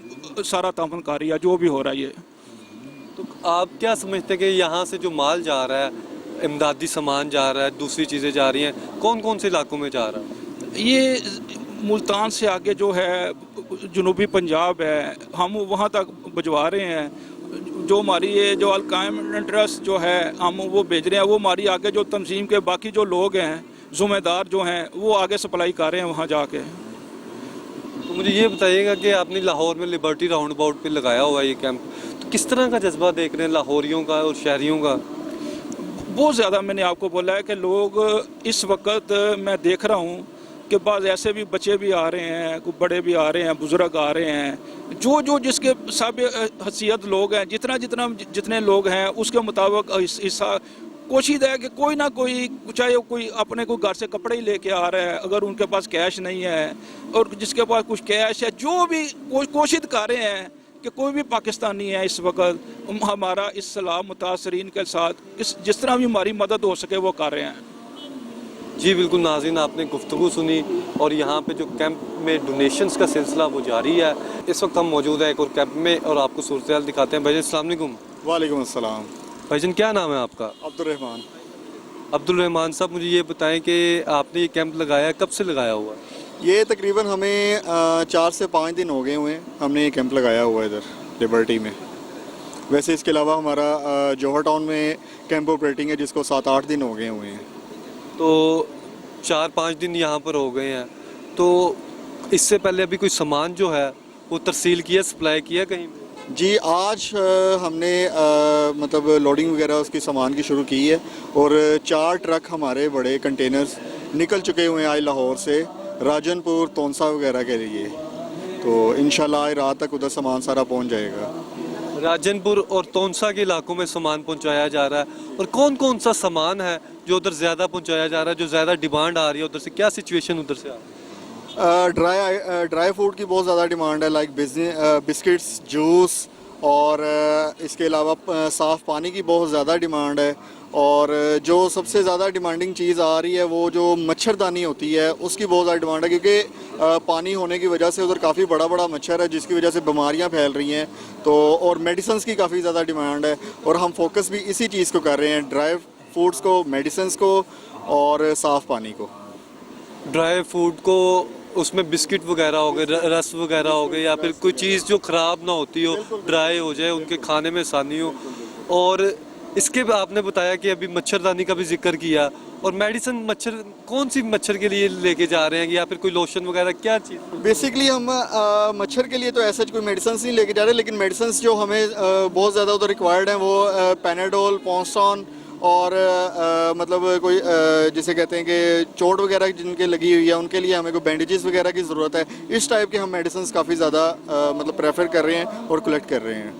सारा तामन कर रही है जो भी हो रहा है ये। तो आप क्या समझते हैं कि यहाँ से जो माल जा रहा है, इमदादी सामान जा रहा है, दूसरी चीज़ें जा रही हैं, कौन कौन से इलाकों में जा रहा है? ये मुल्तान से आगे जो है जनूबी पंजाब है, हम वहाँ तक भिजवा रहे हैं। जो हमारी ये जो अल-कायम ट्रस्ट जो है हम वो भेज रहे हैं, वो हमारी आगे जो तंजीम के बाकी जो लोग हैं ज़िम्मेदार जो हैं वो आगे सप्लाई कर रहे हैं वहाँ जाके। तो मुझे ये बताइएगा कि आपने लाहौर में लिबर्टी राउंड अबाउट पे लगाया हुआ है ये कैंप, तो किस तरह का जज्बा देख रहे हैं लाहौरियों का और शहरियों का? बहुत ज़्यादा मैंने आपको बोला है कि लोग इस वक्त मैं देख रहा हूँ कि बाद ऐसे भी बच्चे भी आ रहे हैं, कुछ बड़े भी आ रहे हैं, बुज़ुर्ग आ रहे हैं, जो जिसके सब हैसियत लोग हैं, जितने लोग हैं उसके मुताबिक हिस्सा कोशिश है कि कोई ना कोई, चाहे कोई अपने को घर से कपड़े ही लेके आ रहा है, अगर उनके पास कैश नहीं है और जिसके पास कुछ कैश है, जो भी कोशिश कर रहे हैं कि कोई भी पाकिस्तानी है इस वक्त हमारा इस सलाम मुतासरीन के साथ जिस तरह भी हमारी मदद हो सके वो कर रहे हैं। जी बिल्कुल नाज़रीन, आपने गुफ्तगू सुनी और यहाँ पे जो कैंप में डोनेशंस का सिलसिला वो जारी है। इस वक्त हम मौजूद हैं एक और कैंप में और आपको सूरत हाल दिखाते हैं। भाईजान अस्सलाम वालेकुम। वालेकुम अस्सलाम। भाईजान क्या नाम है आपका? अब्दुल रहमान साहब, मुझे ये बताएं कि आपने ये कैंप लगाया, कब से लगाया हुआ है? ये तकरीबन हमें 4 से 5 दिन हो गए हुए हैं हमने ये कैंप लगाया हुआ है इधर लिबर्टी में। वैसे इसके अलावा हमारा जौहर टाउन में कैंप ऑपरेटिंग है जिसको 7-8 दिन हो गए हुए हैं। तो 4-5 दिन यहाँ पर हो गए हैं, तो इससे पहले अभी कोई सामान जो है वो तरसील किया, सप्लाई किया कहीं? जी आज हमने मतलब लोडिंग वगैरह उसकी सामान की शुरू की है और 4 ट्रक हमारे बड़े कंटेनर्स निकल चुके हुए हैं आज लाहौर से राजनपुर, तोनसा वगैरह के लिए। तो इंशाल्लाह आज रात तक उधर सामान सारा पहुंच जाएगा। राजनपुर और तोनसा के इलाकों में सामान पहुंचाया जा रहा है, और कौन कौन सा सामान है जो उधर ज़्यादा पहुंचाया जा रहा है, जो ज़्यादा डिमांड आ रही है उधर से? क्या सिचुएशन उधर से आ रही है? ड्राई फूड की बहुत ज़्यादा डिमांड है, लाइक बिस्किट्स, जूस, और इसके अलावा साफ़ पानी की बहुत ज़्यादा डिमांड है। और जो सबसे ज़्यादा डिमांडिंग चीज़ आ रही है वो जो मच्छरदानी होती है उसकी बहुत ज़्यादा डिमांड है, क्योंकि पानी होने की वजह से उधर काफ़ी बड़ा मच्छर है जिसकी वजह से बीमारियां फैल रही हैं। तो और मेडिसिन्स की काफ़ी ज़्यादा डिमांड है और हम फोकस भी इसी चीज़ को कर रहे हैं, ड्राई फूड्स को, मेडिसिन्स को और साफ़ पानी को। ड्राई फूड को, उसमें बिस्किट वगैरह हो गए, रस वगैरह हो गए, या फिर कोई चीज़ जो ख़राब ना होती हो, ड्राई हो जाए, उनके खाने में आसानी हो। और इसके आपने बताया कि अभी मच्छरदानी का भी जिक्र किया, और मेडिसिन मच्छर कौन सी मच्छर के लिए लेके जा रहे हैं, या फिर कोई लोशन वगैरह, क्या चीज़? बेसिकली हम मच्छर के लिए तो ऐसा कोई मेडिसिन नहीं लेके जा रहे, लेकिन मेडिसिन जो हमें बहुत ज़्यादा उधर रिक्वायर्ड हैं वो पैनाडोल, पॉन्स्टॉन और मतलब कोई जिसे कहते हैं कि चोट वगैरह जिनके लगी हुई है उनके लिए हमें कोई बैंडेजेस वगैरह की ज़रूरत है। इस टाइप के हम मेडिसिन काफ़ी ज़्यादा मतलब प्रेफर कर रहे हैं और कलेक्ट कर रहे हैं।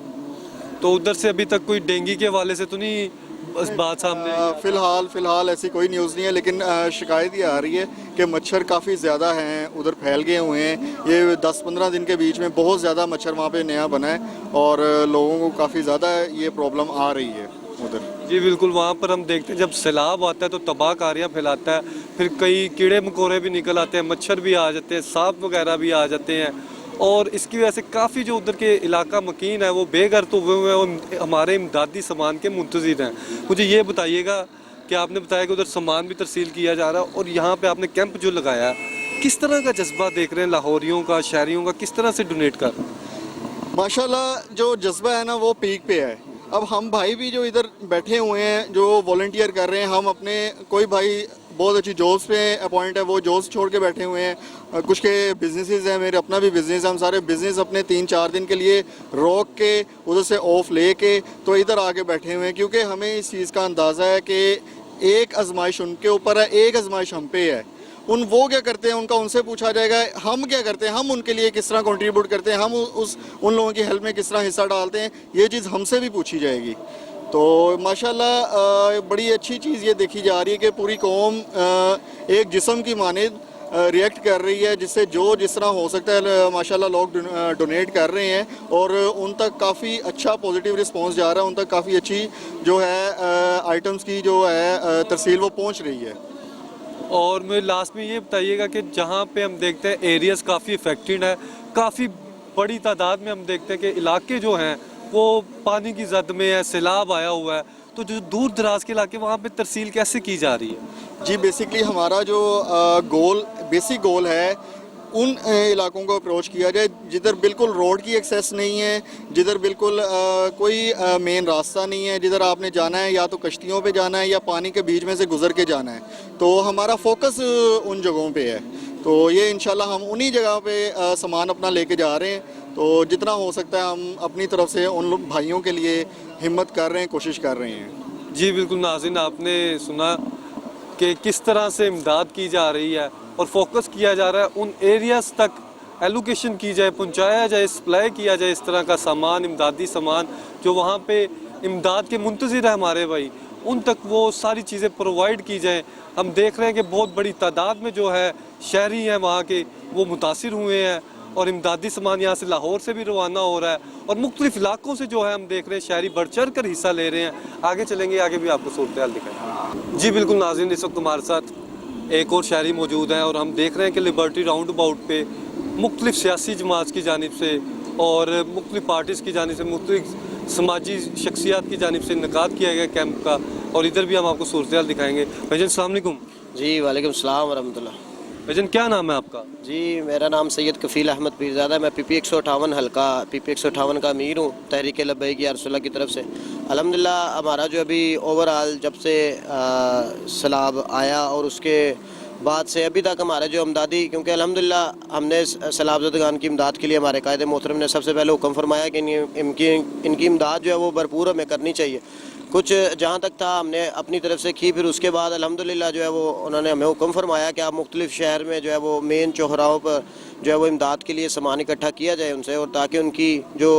तो उधर से अभी तक कोई डेंगू के हवाले से तो नहीं बस बात सामने? फ़िलहाल ऐसी कोई न्यूज़ नहीं है, लेकिन शिकायत ये आ रही है कि मच्छर काफ़ी ज़्यादा हैं उधर, फैल गए हुए हैं। ये 10-15 दिन के बीच में बहुत ज़्यादा मच्छर वहाँ पे नया बना है और लोगों को काफ़ी ज़्यादा ये प्रॉब्लम आ रही है उधर। जी बिल्कुल, वहाँ पर हम देखते हैं जब सैलाब आता है तो तबाहकारियाँ फैलाता है, फिर कई कीड़े मकोड़े भी निकल आते हैं, मच्छर भी आ जाते हैं, सांप वगैरह भी आ जाते हैं, और इसकी वजह से काफ़ी जो उधर के इलाका मकीन है वो बेघर तो हुए हैं और हमारे इमदादी सामान के मुंतज़िर हैं। मुझे ये बताइएगा कि आपने बताया कि उधर सामान भी तरसील किया जा रहा है, और यहाँ पे आपने कैंप जो लगाया, किस तरह का जज्बा देख रहे हैं लाहौरियों का, शहरियों का, किस तरह से डोनेट कर रहे हैं? माशाल्लाह जो जज्बा है ना वो पीक पे है। अब हम भाई भी जो इधर बैठे हुए हैं जो वॉलंटियर कर रहे हैं, हम अपने कोई भाई बहुत अच्छी जॉब्स पे अपॉइंट है, वो जॉब्स छोड़ के बैठे हुए हैं। कुछ के बिजनेसेस हैं, मेरे अपना भी बिज़नेस है, हम सारे बिज़नेस अपने 3-4 दिन के लिए रोक के उधर से ऑफ ले के तो इधर आके बैठे हुए हैं, क्योंकि हमें इस चीज़ का अंदाज़ा है कि एक आजमाइश उनके ऊपर है, एक आजमाइश हम पे है। वो क्या करते हैं उनका उनसे पूछा जाएगा, हम क्या करते हैं, हम उनके लिए किस तरह कंट्रीब्यूट करते हैं, हम उन लोगों की हेल्प में किस तरह हिस्सा डालते हैं, ये चीज़ हमसे भी पूछी जाएगी। तो माशाल्लाह बड़ी अच्छी चीज़ ये देखी जा रही है कि पूरी कौम एक जिस्म की मानिंद रिएक्ट कर रही है, जिससे जो जिस तरह हो सकता है माशाल्लाह लोग डोनेट कर रहे हैं और उन तक काफ़ी अच्छा पॉजिटिव रिस्पांस जा रहा है, उन तक काफ़ी अच्छी जो है आइटम्स की जो है तरसील वो पहुंच रही है। और मुझे लास्ट में ये बताइएगा कि जहाँ पे हम देखते हैं एरियाज़ काफ़ी इफेक्टेड है, काफ़ी बड़ी तादाद में हम देखते हैं कि इलाके जो हैं वो पानी की जद में है, सैलाब आया हुआ है, तो जो दूर दराज के इलाके वहाँ पे तरसील कैसे की जा रही है? जी बेसिकली हमारा जो बेसिक गोल है उन इलाकों को अप्रोच किया जाए जिधर बिल्कुल रोड की एक्सेस नहीं है, जिधर बिल्कुल कोई मेन रास्ता नहीं है, जिधर आपने जाना है या तो कश्तियों पे जाना है या पानी के बीच में से गुजर के जाना है। तो हमारा फोकस उन जगहों पे है, तो ये इंशाल्लाह हम उन्हीं जगह पे सामान अपना लेके जा रहे हैं। तो जितना हो सकता है हम अपनी तरफ से उन भाइयों के लिए हिम्मत कर रहे हैं, कोशिश कर रहे हैं। जी बिल्कुल नाज़रीन, आपने सुना कि किस तरह से इमदाद की जा रही है और फोकस किया जा रहा है उन एरियाज़ तक एलोकेशन की जाए, पहुंचाया जाए, सप्लाई किया जाए इस तरह का सामान, इमदादी सामान जो वहाँ पे इमदाद के मुंतज़िर है हमारे भाई, उन तक वो सारी चीज़ें प्रोवाइड की जाएँ। हम देख रहे हैं कि बहुत बड़ी तादाद में जो है शहरी हैं वहाँ के वो मुतासिर हुए हैं और इमदादी सामान यहाँ से लाहौर से भी रवाना हो रहा है और मुख्तलिफ इलाकों से जो है हम देख रहे हैं शहरी बढ़ चढ़ कर हिस्सा ले रहे हैं। आगे चलेंगे, आगे भी आपको सूरत हाल दिखाएंगे। जी बिल्कुल नाज़रीन, इस वक्त हमारे साथ एक और शहरी मौजूद हैं और हम देख रहे हैं कि लिबर्टी राउंड अबाउट पे मुख्तलिफ सियासी जमात की जानिब से और मुख्तलिफ पार्टीज़ की जानिब से, मुख्तलिफ समाजी शख्सियात की जानिब से इनकाद किया गया कैंप का, और इधर भी हम आपको सूरत हाल दिखाएँगे। भाईजान अस्सलाम वालेकुम। जी वालेकुम सलाम वरहमतुल्लाह। भाईजान क्या नाम है आपका? जी मेरा नाम सैयद कफ़ील अहमद पीरज़ादा, मैं PP 158 हल्का PP 158 का अमीर हूँ तहरीक लब्बैक या रसूलुल्लाह की तरफ से। अल्हम्दुलिल्लाह हमारा जो अभी ओवरऑल जब से सैलाब आया और उसके बाद से अभी तक हमारे जो इमदादी, क्योंकि अल्हम्दुलिल्लाह हमने सैलाबज़दगान की इमदाद के लिए हमारे कायद मोहतरम ने सबसे पहले हुक्म फरमाया कि इनकी इमदाद जो है वो भरपूर हमें करनी चाहिए। कुछ जहाँ तक था हमने अपनी तरफ से की, फिर उसके बाद अल्हम्दुलिल्लाह जो है वो उन्होंने हमें हुक्म फरमाया कि आप मुख्तलिफ शहर में जो है वो मेन चौराहों पर जो है वो इमदाद के लिए सामान इकट्ठा किया जाए उनसे, और ताकि उनकी जो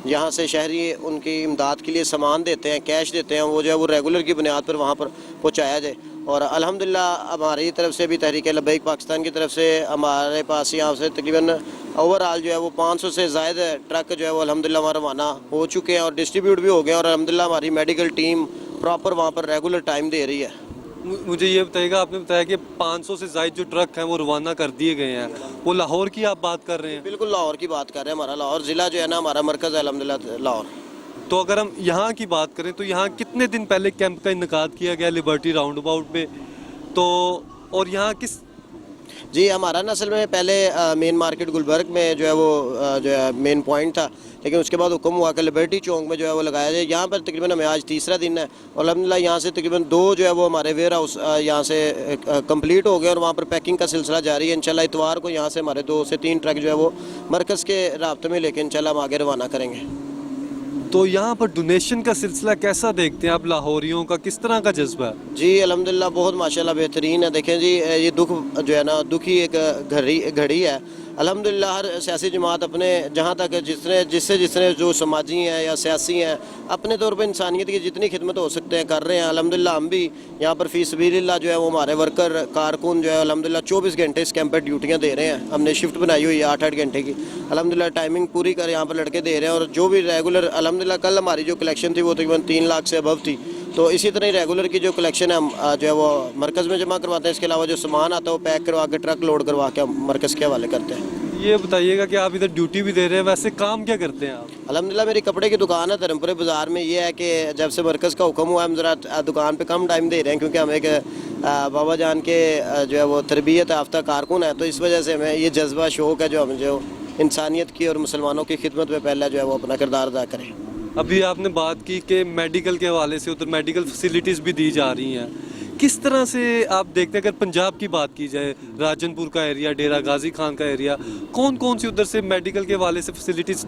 यहाँ से शहरी उनकी इमदाद के लिए सामान देते हैं, कैश देते हैं, वो जो है वो रेगुलर की बुनियाद पर वहाँ पर पहुँचाया जाए। और अल्हम्दुलिल्लाह हमारी तरफ से भी तहरीक लब्बैक पाकिस्तान की तरफ से हमारे पास यहाँ से तकरीबन ओवरऑल जो है वो 500 से ज़ायद ट्रक जो है वो अल्हम्दुलिल्लाह वहाँ रवाना हो चुके हैं और डिस्ट्रीब्यूट भी हो गए, और अल्हम्दुलिल्लाह हमारी मेडिकल टीम प्रॉपर वहाँ पर रेगुलर टाइम दे रही है। मुझे ये बताइएगा, आपने बताया कि 500 से ज़ायद जो ट्रक हैं वो रवाना कर दिए गए हैं, वो लाहौर की आप बात कर रहे हैं? बिल्कुल लाहौर की बात कर रहे हैं। हमारा लाहौर ज़िला जो है ना, हमारा मरकज़ है अल्हम्दुलिल्लाह लाहौर। तो अगर हम यहाँ की बात करें तो यहाँ कितने दिन पहले कैंप का इनकाद किया गया लिबर्टी राउंड अबाउट पे, तो और यहाँ किस? जी हमारा न असल में पहले मेन मार्केट गुलबर्ग में जो है वो जो है मेन पॉइंट था, लेकिन उसके बाद हुक्म हुआ कि लिबर्टी चौक में जो है वो लगाया जाए। यहाँ पर तकरीबन हमें आज तीसरा दिन है और अल्हम्दुलिल्लाह यहाँ से तकरीबन 2 जो है वो हमारे वेयर हाउस यहाँ से कंप्लीट हो गए और वहाँ पर पैकिंग का सिलसिला जारी है। इंशाल्लाह इतवार को यहाँ से हमारे 2 से 3 ट्रक जो है वो मरकज़ के राब्ते में लेके इंशाल्लाह हम आगे रवाना करेंगे। तो यहाँ पर डोनेशन का सिलसिला कैसा देखते हैं आप लाहौरियों का, किस तरह का जज्बा है? जी अल्हम्दुलिल्लाह बहुत माशाल्लाह बेहतरीन है। देखें जी ये दुख जो है ना, दुख ही एक घड़ी है। अल्हम्दुलिल्लाह हर सियासी जमात अपने जहाँ तक जिसने जो समाजी हैं या सियासी हैं अपने तौर पर इंसानियत की जितनी खिदमत हो सकते हैं कर रहे हैं। अल्हम्दुलिल्लाह हम भी यहाँ पर फ़ी सबीलिल्लाह जो है वो हमारे वर्कर कारकुन जो है अल्हम्दुलिल्लाह 24 घंटे इस कैंप पर ड्यूटियाँ दे रहे हैं। हमने शिफ्ट बनाई हुई है 8-8 घंटे की, अल्हम्दुलिल्लाह टाइमिंग पूरी कर यहाँ पर लड़के दे रहे हैं। और जो भी रेगुलर अल्हम्दुलिल्लाह कल हमारी जो कलेक्शन थी वो तकरीबन 3 लाख से अबव थी, तो इसी तरह ही रेगुलर की जो कलेक्शन है हम जो है वो मरकज़ में जमा करवाते हैं। इसके अलावा जो सामान आता है वो पैक करवा के ट्रक लोड करवा के हम मरकज़ के हवाले करते हैं। ये बताइएगा कि आप इधर ड्यूटी भी दे रहे हैं, वैसे काम क्या करते हैं आप? अल्हम्दुलिल्लाह मेरी कपड़े की दुकान है धर्मपुरे बाज़ार में। ये है कि जब से मरकज़ का हुक्म हुआ हम ज़रा दुकान पे कम टाइम दे रहे हैं, क्योंकि हम एक बाबा जान के जो है वो तरबियत याफ्ता कारकुन है, तो इस वजह से हमें ये जज्बा शौक़ है जो हम जो इंसानियत की और मुसलमानों की खिदमत में पहले जो है वो अपना किरदार अदा करें। अभी आपने बात की कि मेडिकल के हवाले से उधर मेडिकल फैसिलिटीज़ भी दी जा रही हैं, किस तरह से आप देखते हैं? अगर पंजाब की बात की जाए, राजनपुर का एरिया, डेरा गाजी खान का एरिया, कौन कौन सी उधर से मेडिकल के हवाले से फैसिलिटीज़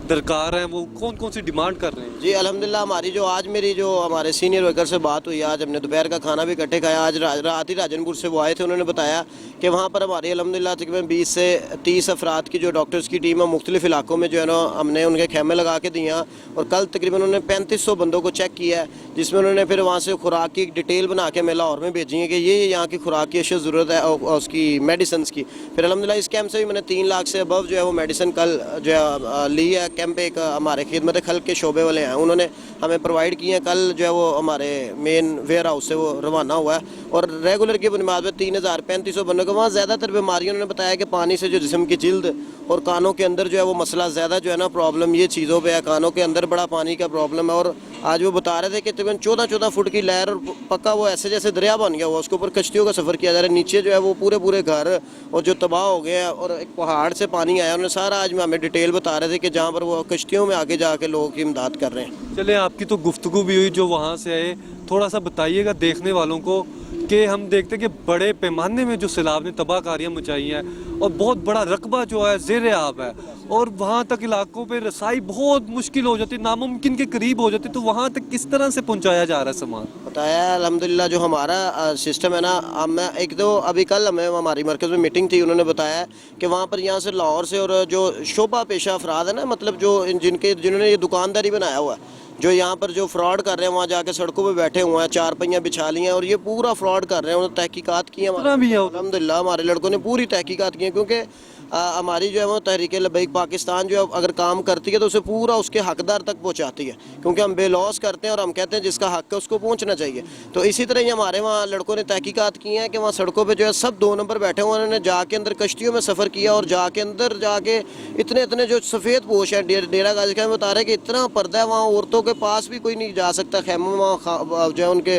दरकार हैं, वो कौन कौन सी डिमांड कर रहे हैं? जी अल्हम्दुलिल्लाह, हमारी जो आज मेरी जो हमारे सीनियर वर्कर से बात हुई, आज हमने दोपहर का खाना भी इकट्ठे खाया। आज रात ही राजनपुर से वो आए थे, उन्होंने बताया कि वहाँ पर हमारी अल्हम्दुलिल्लाह तकरीबन 20 से 30 अफराद की जो डॉक्टर्स की टीम है मुख्तलिफ इलाकों में जो है ना हमने उनके खेमे लगा के दिए हैं। और कल तकरीबन उन्होंने 3500 बंदों को चेक किया है, जिसमें उन्होंने फिर वहाँ से खुराक की एक डिटेल बना के मैं लाहौर में भेजी है कि ये यहाँ की खुराक की अशद ज़रूरत है और उसकी मेडिसिन की। फिर अल्हम्दुलिल्लाह इस कैंप से भी मैंने 3 लाख से अबव जो है वो मेडिसिन कल जो है ली है। कैंप एक हमारे खिदमत खल्क के शोबे वाले हैं, उन्होंने हमें प्रोवाइड किए हैं। कल जो है वो हमारे मेन वेयर हाउस से वो रवाना हुआ है और रेगुलर की बुनियाद पर 3500 बंदों को वहाँ ज़्यादातर बीमारियों उन्होंने बताया कि पानी से जो जिस्म की जिल्द और कानों के अंदर जो है वो मसला ज़्यादा जो है ना प्रॉब्लम ये चीज़ों पे है, कानों के अंदर बड़ा पानी का प्रॉब्लम है। और आज वो बता रहे थे कि तकरीबन 14-14 फुट की लहर और पक्का वो ऐसे जैसे दरिया बन गया हुआ, उसके ऊपर कश्तियों का सफ़र किया जा रहा है। नीचे जो है वो पूरे घर और जो तबाह हो गए हैं और एक पहाड़ से पानी आया, उन्होंने सारा आज हमें डिटेल बता रहे थे कि जहाँ पर वो कश्तियों में आगे जाके लोगों की इमदाद कर रहे हैं। चले, आपकी तो गुफ्तगू भी हुई, जो वहाँ से आए थोड़ा सा बताइएगा देखने वालों को कि हम देखते हैं कि बड़े पैमाने में जो सैलाब ने तबाहकारियाँ मचाई हैं और बहुत बड़ा रकबा जो है ज़ेर आब है और वहाँ तक इलाकों पे रसाई बहुत मुश्किल हो जाती, नामुमकिन के करीब हो जाती, तो वहाँ तक किस तरह से पहुँचाया जा रहा है सामान? बताया अल्हम्दुलिल्लाह जो हमारा सिस्टम है ना, मैं एक दो अभी कल हमें हमारी मरकज़ में मीटिंग थी, उन्होंने बताया कि वहाँ पर यहाँ से लाहौर से और जो शोबा पेशा अफराद है ना, मतलब जो जिन्होंने ये दुकानदारी बनाया हुआ है, जो यहाँ पर जो फ्रॉड कर रहे हैं, वहाँ जाके सड़कों पे बैठे हुए हैं, 4 पहियाँ बिछा ली हैं और ये पूरा फ्रॉड कर रहे हैं। उन्होंने तहकीकात की है, अल्हम्दुलिल्लाह हमारे लड़कों ने पूरी तहकीकात की है, क्योंकि हमारी जो है वो तहरीक लब्बैक पाकिस्तान जो है अगर काम करती है तो उसे पूरा उसके हकदार तक पहुँचाती है, क्योंकि हम बेलौस करते हैं और हम कहते हैं जिसका हक है उसको पहुँचना चाहिए। तो इसी तरह ही हमारे वहाँ लड़कों ने तहकीकात की हैं कि वहाँ सड़कों पर जो है सब 2 नंबर बैठे हुए, उन्होंने जाके अंदर कश्तियों में सफ़र किया और जाके अंदर जाके इतने जो सफ़ेद पोश है, डेरा गाजी खान बता रहे हैं कि इतना पर्दा है, वहाँ औरतों के पास भी कोई नहीं जा सकता, खैमों में वहाँ जो है उनके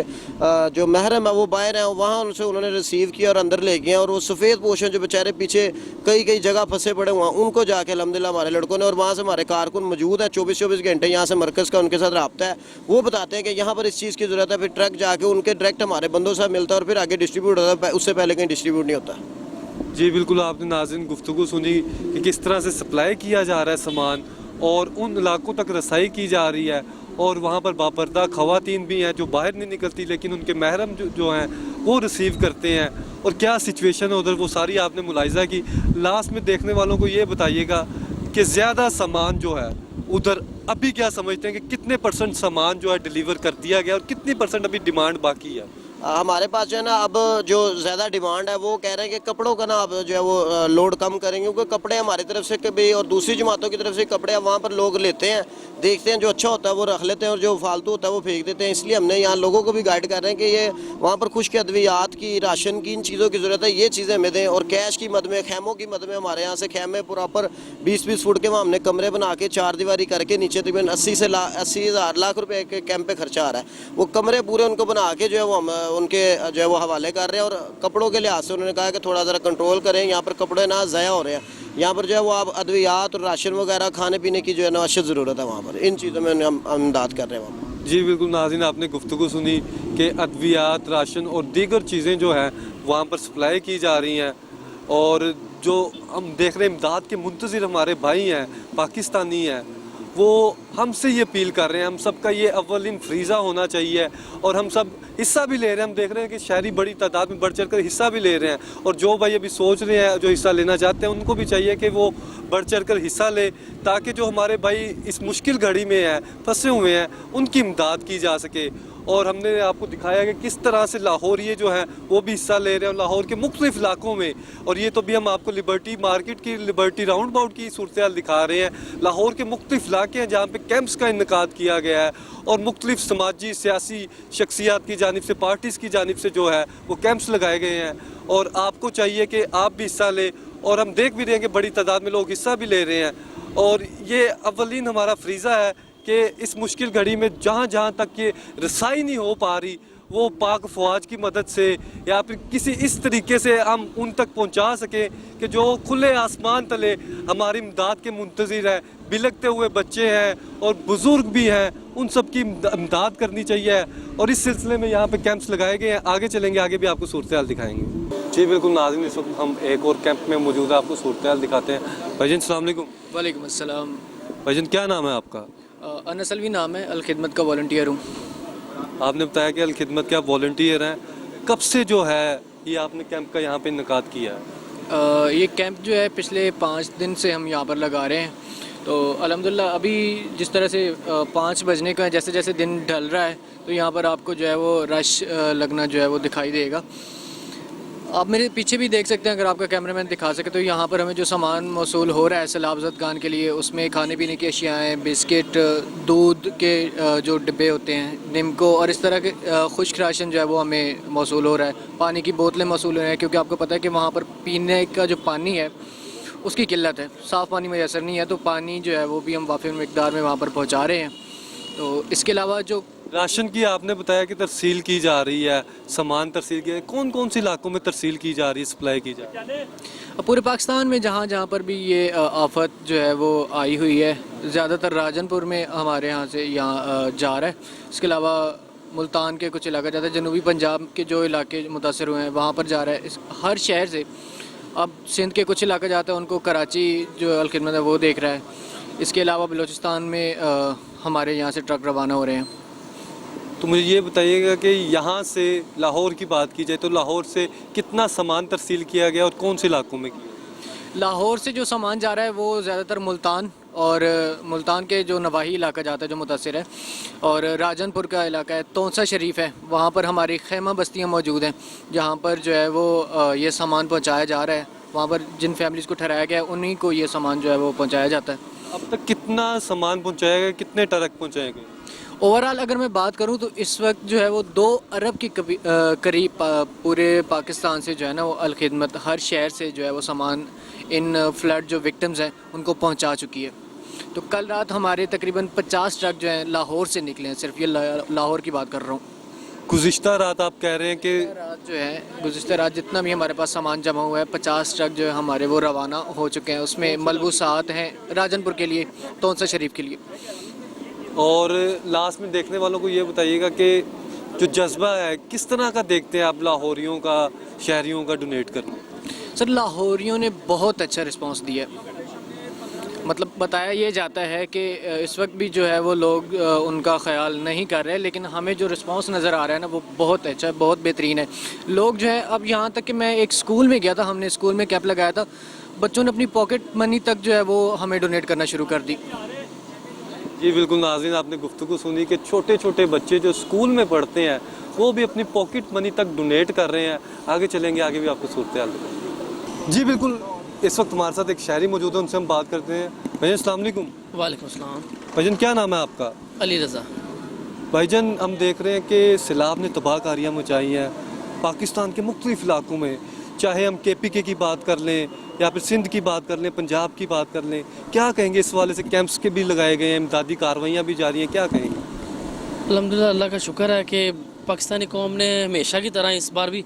जो महरम है वो बाहर हैं, वहाँ उनसे उन्होंने रिसीव किया और अंदर ले गए। और वो सफ़ेद पोश हैं जो बेचारे पीछे कई जगह फंसे पड़े हुए हैं, उनको जाके अल्हम्दुलिल्लाह हमारे लड़कों ने, और वहाँ से हमारे कारकुन मौजूद हैं 24 घंटे, यहाँ से मरकज़ का उनके साथ रब्ता है, वो बताते हैं कि यहाँ पर इस चीज़ की ज़रूरत है। फिर ट्रक जाके उनके डायरेक्ट हमारे बंदों से मिलता है और फिर आगे डिस्ट्रीब्यूट होता है, उससे पहले कहीं डिस्ट्रीब्यूट नहीं होता। जी बिल्कुल, आपने नाज़रीन गुफ्तगू सुनी कि किस तरह से सप्लाई किया जा रहा है सामान और उन इलाकों तक रसाई की जा रही है। और वहाँ पर बापर्दा ख़वातीन भी हैं जो बाहर नहीं निकलती, लेकिन उनके महरम जो हैं वो रिसीव करते हैं। और क्या सिचुएशन है उधर, वो सारी आपने मुलाहिज़ा की। लास्ट में देखने वालों को ये बताइएगा कि ज़्यादा सामान जो है उधर अभी क्या समझते हैं कि कितने % सामान जो है डिलीवर कर दिया गया और कितनी % अभी डिमांड बाकी है? हमारे पास जो है ना अब जो ज़्यादा डिमांड है वो कह रहे हैं कि कपड़ों का ना अब जो है वो लोड कम करेंगे, क्योंकि कपड़े हमारी तरफ से कभी और दूसरी जमातों की तरफ से कपड़े वहाँ पर लोग लेते हैं, देखते हैं जो अच्छा होता है वो रख लेते हैं और जो फालतू होता है वो फेंक देते हैं। इसलिए हमने यहाँ लोगों को भी गाइड कर रहे हैं कि ये वहाँ पर खुश्क अद्वियात की, राशन की, इन चीज़ों की ज़रूरत है, ये चीज़ें हमें दें। और कैश की मद में, खैमों की मद में, हमारे यहाँ से खैमे प्रॉपर 20-20 फुट के वहाँ हमने कमरे बना के 4 दीवारी करके नीचे तकरीबन 80,000 लाख रुपए के कैंप पे खर्चा आ रहा है। वो कमरे पूरे उनको बना के जो है वो हम उनके जो है वो हवाले कर रहे हैं। और कपड़ों के लिहाज से उन्होंने कहा कि थोड़ा ज़रा कंट्रोल करें, यहाँ पर कपड़े ना ज़ाया हो रहे हैं, यहाँ पर जो है वो आप अद्वियात और राशन वगैरह खाने पीने की जो है ना अशद ज़रूरत है, वहाँ पर इन चीज़ों में हम इमदाद कर रहे हैं वहाँ पर। जी बिल्कुल नाज़रीन, आपने गुफ्तगू सुनी कि अद्वियात, राशन और दीगर चीज़ें जो हैं वहाँ पर सप्लाई की जा रही हैं। और जो हम देख रहे हैं इमदाद के मुंतज़िर हमारे भाई हैं, पाकिस्तानी हैं, वो हमसे ये अपील कर रहे हैं, हम सब का ये अव्वलिन फ्रीज़ा होना चाहिए और हम सब हिस्सा भी ले रहे हैं। हम देख रहे हैं कि शहरी बड़ी तादाद में बढ़ चढ़ कर हिस्सा भी ले रहे हैं और जो भाई अभी सोच रहे हैं, जो हिस्सा लेना चाहते हैं, उनको भी चाहिए कि वो बढ़ चढ़ कर हिस्सा ले, ताकि जो हमारे भाई इस मुश्किल घड़ी में हैं, फंसे हुए हैं, उनकी इमदाद की जा सके। और हमने आपको दिखाया कि किस तरह से लाहौर ये जो हैं वो भी हिस्सा ले रहे हैं लाहौर के मुख्तलिफ इलाकों में। और ये तो भी हम आपको लिबर्टी मार्केट की, लिबर्टी राउंड अबाउट की सूरत हाल दिखा रहे हैं। लाहौर के मुख्तलिफ इलाके हैं जहाँ पे कैंप्स का इन्नेकाद किया गया है और मुख्तलिफ समाजी सियासी शख्सियात की जानिब से, पार्टीज़ की जानिब से जो है वो कैंप्स लगाए गए हैं। और आपको चाहिए कि आप भी हिस्सा लें, और हम देख भी रहे हैं कि बड़ी तादाद में लोग हिस्सा भी ले रहे हैं। और ये अव्वलीन हमारा फ्रीज़ा है कि इस मुश्किल घड़ी में जहाँ जहाँ तक ये रसाई नहीं हो पा रही, वो पाक फ़ौज की मदद से या फिर किसी इस तरीके से हम उन तक पहुंचा सकें कि जो खुले आसमान तले हमारी इमदाद के मुंतज़िर है, बिलखते हुए बच्चे हैं और बुज़ुर्ग भी हैं, उन सब की इमदाद करनी चाहिए। और इस सिलसिले में यहाँ पे कैंप्स लगाए गए हैं। आगे चलेंगे, आगे भी आपको सूरत हाल दिखाएंगे। जी बिल्कुल नाज़रीन, इस वक्त हम एक और कैंप में मौजूद है, आपको सूरत हाल दिखाते हैं। भाईजान अस्सलाम वालेकुम। वालेकुम अस्सलाम। भाईजान क्या नाम है आपका? अनस अलवी नाम है, अल खिदमत का वॉलंटियर हूँ। आपने बताया कि अल खिदमत के आप वॉलंटियर हैं, कब से जो है ये आपने कैंप का यहाँ पे इनकाद किया है? ये कैंप जो है पिछले 5 दिन से हम यहाँ पर लगा रहे हैं। तो अल्हम्दुलिल्लाह अभी जिस तरह से 5 बजने का जैसे जैसे दिन ढल रहा है तो यहाँ पर आपको जो है वो रश लगना जो है वो दिखाई देगा। आप मेरे पीछे भी देख सकते हैं, अगर आपका कैमरामैन दिखा सके तो यहाँ पर हमें जो सामान मौसूल हो रहा है सैलाब ज़दगान के लिए, उसमें खाने पीने की अशियाएँ, बिस्किट, दूध के जो डिब्बे होते हैं, निम्को और इस तरह के खुश्क राशन जो है वो हमें मौसूल हो रहा है। पानी की बोतलें मौसूल हो रही हैं, क्योंकि आपको पता है कि वहाँ पर पीने का जो पानी है उसकी किल्लत है, साफ़ पानी मैसर नहीं है, तो पानी जो है वो भी हम वाफ़िर मिक़दार में वहाँ पर पहुँचा रहे हैं। तो इसके अलावा जो राशन की आपने बताया कि तरसील की जा रही है, सामान तरसील की, कौन कौन से इलाकों में तरसील की जा रही है, सप्लाई की जा रही है? पूरे पाकिस्तान में जहाँ जहाँ पर भी ये आफत जो है वो आई हुई है, ज़्यादातर राजनपुर में हमारे यहाँ से यहाँ जा रहा है। इसके अलावा मुल्तान के कुछ इलाका जाता है, जनूबी पंजाब के जो इलाके मुतासर हुए हैं वहाँ पर जा रहा है। हर शहर से अब सिंध के कुछ इलाका जाता है, उनको कराची जो अल खिदमत है वो देख रहा है। इसके अलावा बलूचिस्तान में हमारे यहाँ से ट्रक रवाना हो रहे हैं। तो मुझे ये बताइएगा कि यहाँ से लाहौर की बात की जाए तो लाहौर से कितना सामान तरसील किया गया और कौन से इलाकों में किया? लाहौर से जो सामान जा रहा है वो ज़्यादातर मुल्तान और मुल्तान के जो नवाही इलाका जाता है जो मुतासिर है, और राजनपुर का इलाका है, तोंसा शरीफ है, वहाँ पर हमारी खैमा बस्तियाँ मौजूद हैं जहाँ पर जो है वो ये सामान पहुँचाया जा रहा है। वहाँ पर जिन फैमिलीज़ को ठहराया गया है उन्हीं को ये सामान जो है वो पहुँचाया जाता है। अब तक कितना सामान पहुँचाया गया, कितने ट्रक पहुँचाए गए? ओवरऑल अगर मैं बात करूं तो इस वक्त जो है वो 2 अरब की करीब पूरे पाकिस्तान से जो है ना वो अल खिदमत हर शहर से जो है वो सामान इन फ्लड जो विक्टिम्स हैं उनको पहुंचा चुकी है। तो कल रात हमारे तकरीबन 50 ट्रक जो हैं लाहौर से निकले हैं, सिर्फ ये लाहौर की बात कर रहा हूँ। गुज़िश्ता रात आप कह रहे हैं कि रात जो है गुज़िश्ता रात जितना भी हमारे पास सामान जमा हुआ है 50 ट्रक जो है हमारे वो रवाना हो चुके हैं। उसमें मलबूसात हैं राजनपुर के लिए, तोंसा शरीफ के लिए। और लास्ट में देखने वालों को ये बताइएगा कि जो जज्बा है किस तरह का देखते हैं आप लाहौरियों का, शहरियों का डोनेट करना? सर लाहौरियों ने बहुत अच्छा रिस्पांस दिया, मतलब बताया ये जाता है कि इस वक्त भी जो है वो लोग उनका ख्याल नहीं कर रहे, लेकिन हमें जो रिस्पांस नज़र आ रहा है ना वो बहुत अच्छा है, बहुत बेहतरीन है। लोग जो है अब यहाँ तक कि मैं एक स्कूल में गया था, हमने स्कूल में कैंप लगाया था, बच्चों ने अपनी पॉकेट मनी तक जो है वो हमें डोनेट करना शुरू कर दी। जी बिल्कुल नाज़रीन, आपने गुफ्तगू सुनी कि छोटे छोटे बच्चे जो स्कूल में पढ़ते हैं वो भी अपनी पॉकेट मनी तक डोनेट कर रहे हैं। आगे चलेंगे, आगे भी आपको सूरत हाल दिखाएंगे। जी बिल्कुल, इस वक्त हमारे साथ एक शहरी मौजूद है, उनसे हम बात करते हैं। भाईजान अस्सलाम वालेकुम। वालेकुम अस्सलाम। भाईजान क्या नाम है आपका? अली रज़ा। भाईजान हम देख रहे हैं कि सैलाब ने तबाहकारियाँ मचाई हैं पाकिस्तान के मुख्तलिफ इलाकों में, चाहे हम KPK की बात कर लें या फिर सिंध की बात कर लें, पंजाब की बात कर लें। क्या कहेंगे इस वाले से? कैंप्स के भी लगाए गए हैं, इमदादी कार्रवाइयाँ भी जारी हैं, क्या कहेंगे? अल्हम्दुलिल्लाह, अल्लाह का शुक्र है कि पाकिस्तानी कौम ने हमेशा की तरह इस बार भी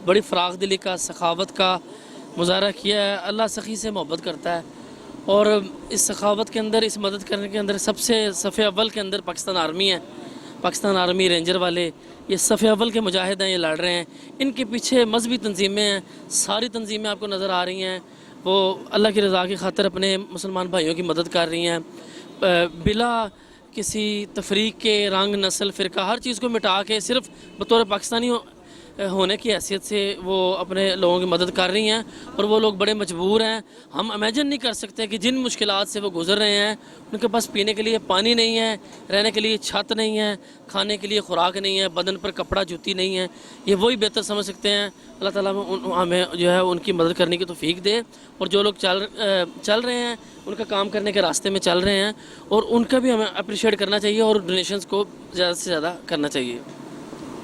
बड़ी फ़राख दिली का, सखावत का मुजाहरा किया है। अल्लाह सखी से मोहब्बत करता है और इस सखावत के अंदर, इस मदद करने के अंदर सबसे सफ़े अव्वल के अंदर पाकिस्तान आर्मी है। पाकिस्तान आर्मी रेंजर वाले ये सफ़े अव्वल के मुजाहिद हैं, ये लड़ रहे हैं। इनके पीछे मजहबी तंजीमें हैं, सारी तंजीमें आपको नज़र आ रही हैं, वो अल्लाह की रज़ा की खातिर अपने मुसलमान भाइयों की मदद कर रही हैं, बिला किसी तफरीक के, रंग, नस्ल, फ़िरका, हर चीज़ को मिटा के सिर्फ बतौर पाकिस्तानी होने की हैसियत से वो अपने लोगों की मदद कर रही हैं। और वो लोग बड़े मजबूर हैं, हम इमेजिन नहीं कर सकते कि जिन मुश्किलात से वो गुज़र रहे हैं, उनके पास पीने के लिए पानी नहीं है, रहने के लिए छत नहीं है, खाने के लिए खुराक नहीं है, बदन पर कपड़ा जूती नहीं है। ये वही बेहतर समझ सकते हैं। अल्लाह ताला हमें जो है उनकी मदद करने की तौफीक दे, और जो लोग चल रहे हैं उनका काम करने के रास्ते में चल रहे हैं, और उनका भी हमें अप्रिशिएट करना चाहिए और डोनेशंस को ज़्यादा से ज़्यादा करना चाहिए।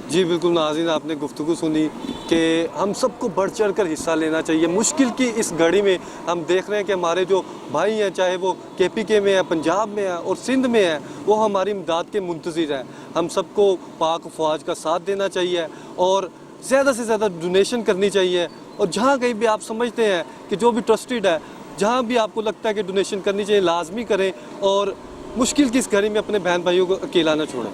जी बिल्कुल नाज़रीन, आपने गुफ्तगू सुनी कि हम सबको बढ़ चढ़ कर हिस्सा लेना चाहिए। मुश्किल की इस घड़ी में हम देख रहे हैं कि हमारे जो भाई हैं, चाहे वो KPK में है, पंजाब में है और सिंध में है, वो हमारी इमदाद के मुंतज़िर हैं। हम सबको पाक फ़ौज का साथ देना चाहिए और ज़्यादा से ज़्यादा डोनेशन करनी चाहिए। और जहाँ कहीं भी आप समझते हैं कि जो भी ट्रस्टेड है, जहाँ भी आपको लगता है कि डोनेशन करनी चाहिए, लाजमी करें और मुश्किल की इस घड़ी में अपने बहन भाइयों को अकेला ना छोड़ें।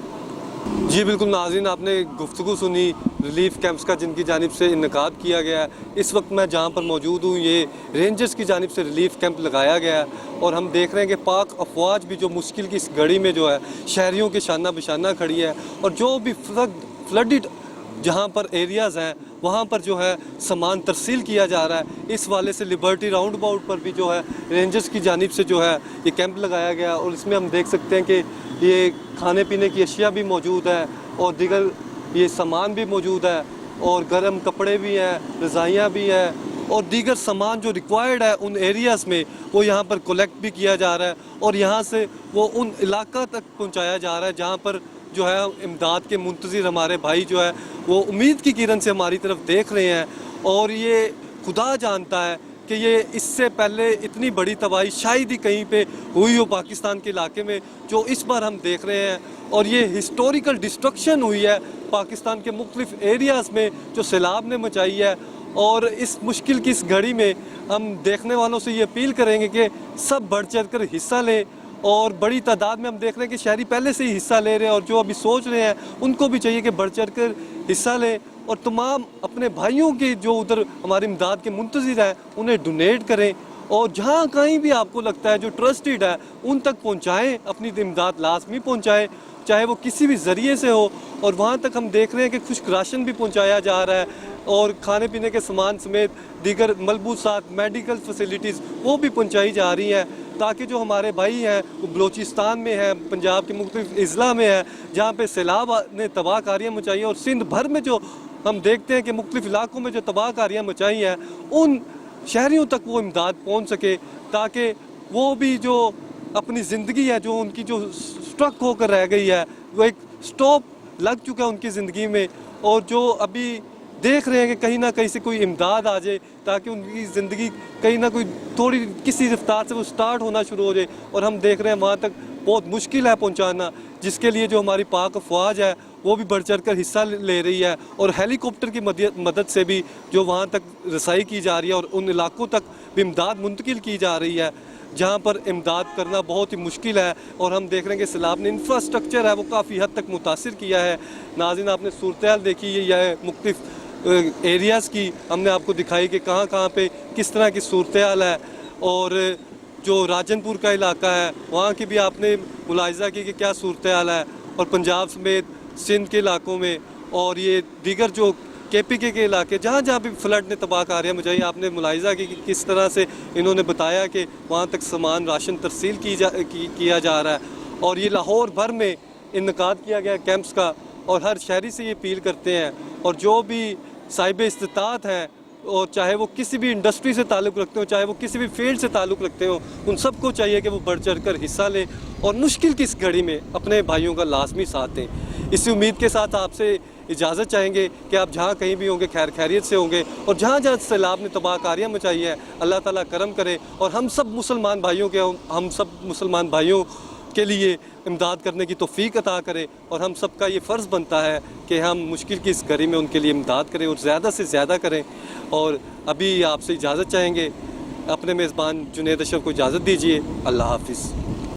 जी बिल्कुल नाज़रीन, आपने गुफ्तगू सुनी रिलीफ कैंप्स का जिनकी जानिब से इनकाद किया गया है। इस वक्त मैं जहाँ पर मौजूद हूँ, ये रेंजर्स की जानिब से रिलीफ कैंप लगाया गया है और हम देख रहे हैं कि पाक अफवाज भी जो मुश्किल की इस घड़ी में जो है शहरियों के शाना बिशाना खड़ी है और जो भी फ्लडेड जहाँ पर एरियाज़ हैं वहाँ पर जो है सामान तरसील किया जा रहा है। इस वाले से लिबर्टी राउंड अबाउट पर भी जो है रेंजर्स की जानिब से जो है ये कैंप लगाया गया और इसमें हम देख सकते हैं कि ये खाने पीने की अशिया भी मौजूद है और दीगर ये सामान भी मौजूद है और गर्म कपड़े भी हैं, रज़ाइयाँ भी हैं और दीगर सामान जो रिक्वायर्ड है उन एरियाज़ में वो यहाँ पर कलेक्ट भी किया जा रहा है और यहाँ से वो उन इलाका तक पहुँचाया जा रहा है जहाँ पर जो है इमदाद के मुंतज़िर हमारे भाई जो है वो उम्मीद की किरण से हमारी तरफ देख रहे हैं। और ये खुदा जानता है कि ये इससे पहले इतनी बड़ी तबाही शायद ही कहीं पे हुई हो पाकिस्तान के इलाके में जो इस बार हम देख रहे हैं। और ये हिस्टोरिकल डिस्ट्रक्शन हुई है पाकिस्तान के मुख्तलिफ एरियाज़ में जो सैलाब ने मचाई है। और इस मुश्किल की इस घड़ी में हम देखने वालों से ये अपील करेंगे कि सब बढ़ चढ़ कर हिस्सा लें और बड़ी तादाद में हम देख रहे हैं कि शहरी पहले से ही हिस्सा ले रहे हैं और जो अभी सोच रहे हैं उनको भी चाहिए कि बढ़ चढ़ कर हिस्सा लें और तमाम अपने भाइयों के जो उधर हमारी इमदाद के मुंतज़िर हैं उन्हें डोनेट करें और जहाँ कहीं भी आपको लगता है जो ट्रस्टेड है उन तक पहुँचाएँ, अपनी इमदाद लाजमी पहुँचाएँ, चाहे वो किसी भी ज़रिए से हो। और वहाँ तक हम देख रहे हैं कि खुश्क राशन भी पहुँचाया जा रहा है और खाने पीने के सामान समेत दीगर मलबूसात, मेडिकल फैसिलिटीज़ वो भी पहुँचाई जा रही हैं ताकि जो हमारे भाई हैं वो बलूचिस्तान में हैं, पंजाब के मुख्तलिफ अज़ला में है जहाँ पे सैलाब ने तबाहकारियाँ मचाई हैं और सिंध भर में जो हम देखते हैं कि मुख्तलिफ इलाकों में जो तबाहकारियाँ मचाई हैं उन शहरियों तक वो इमदाद पहुँच सके ताकि वो भी जो अपनी ज़िंदगी है जो उनकी जो स्ट्रक होकर रह गई है वो एक स्टॉप लग चुका है उनकी ज़िंदगी में और जो अभी देख रहे हैं कि कहीं ना कहीं से कोई इमदाद आ जाए ताकि उनकी ज़िंदगी कहीं ना कोई थोड़ी किसी रफ्तार से वो स्टार्ट होना शुरू हो जाए। और हम देख रहे हैं वहाँ तक बहुत मुश्किल है पहुँचाना, जिसके लिए जो हमारी पाक अफवाज है वो भी बढ़ चढ़ कर हिस्सा ले रही है और हेलीकॉप्टर की मदद से भी जो वहाँ तक रसाई की जा रही है और उन इलाकों तक भी इमदाद मुंतकिल की जा रही है जहाँ पर इमदाद करना बहुत ही मुश्किल है। और हम देख रहे हैं कि सैलाब ने इंफ्रास्ट्रक्चर है वो काफ़ी हद तक मुतासिर किया है। नाज़रीन, आपने सूरत हाल देखी है, यह मुख्तलिफ एरियाज़ की हमने आपको दिखाई कि कहाँ कहाँ पे किस तरह की सूरत हाल है। और जो राजनपुर का इलाका है वहाँ की भी आपने मुलाहिज़ा की कि क्या सूरत हाल है और पंजाब समेत सिंध के इलाकों में और ये दीगर जो KPK के इलाके जहाँ जहाँ भी फ्लड ने तबाहकारियाँ मचाई, आपने मुलाहिज़ा की कि किस तरह से इन्होंने बताया कि वहाँ तक सामान राशन तरसील किया जा रहा है। और ये लाहौर भर में इनकाद किया गया कैंप्स का और हर शहरी से ये अपील करते हैं और जो भी साहिब इस्तिताअत हैं और चाहे वो किसी भी इंडस्ट्री से ताल्लुक़ रखते हो, चाहे वो किसी भी फील्ड से ताल्लुक़ रखते हो, उन सबको चाहिए कि वो बढ़ चढ़ कर हिस्सा लें और मुश्किल की इस घड़ी में अपने भाइयों का लाजमी साथ दें। इसी उम्मीद के साथ आपसे इजाज़त चाहेंगे कि आप जहाँ कहीं भी होंगे खैर खैरियत से होंगे और जहाँ जहाँ सैलाब ने तबाहकारियाँ मचाई है अल्लाह ताला करम करे और हम सब मुसलमान भाइयों के लिए इमदाद करने की तौफीक अता करे। और हम सबका ये फ़र्ज़ बनता है कि हम मुश्किल की इस घड़ी में उनके लिए इमदाद करें और ज़्यादा से ज़्यादा करें। और अभी आपसे इजाज़त चाहेंगे, अपने मेज़बान जुनैद अशरफ को इजाज़त दीजिए। अल्लाह हाफ़िज़।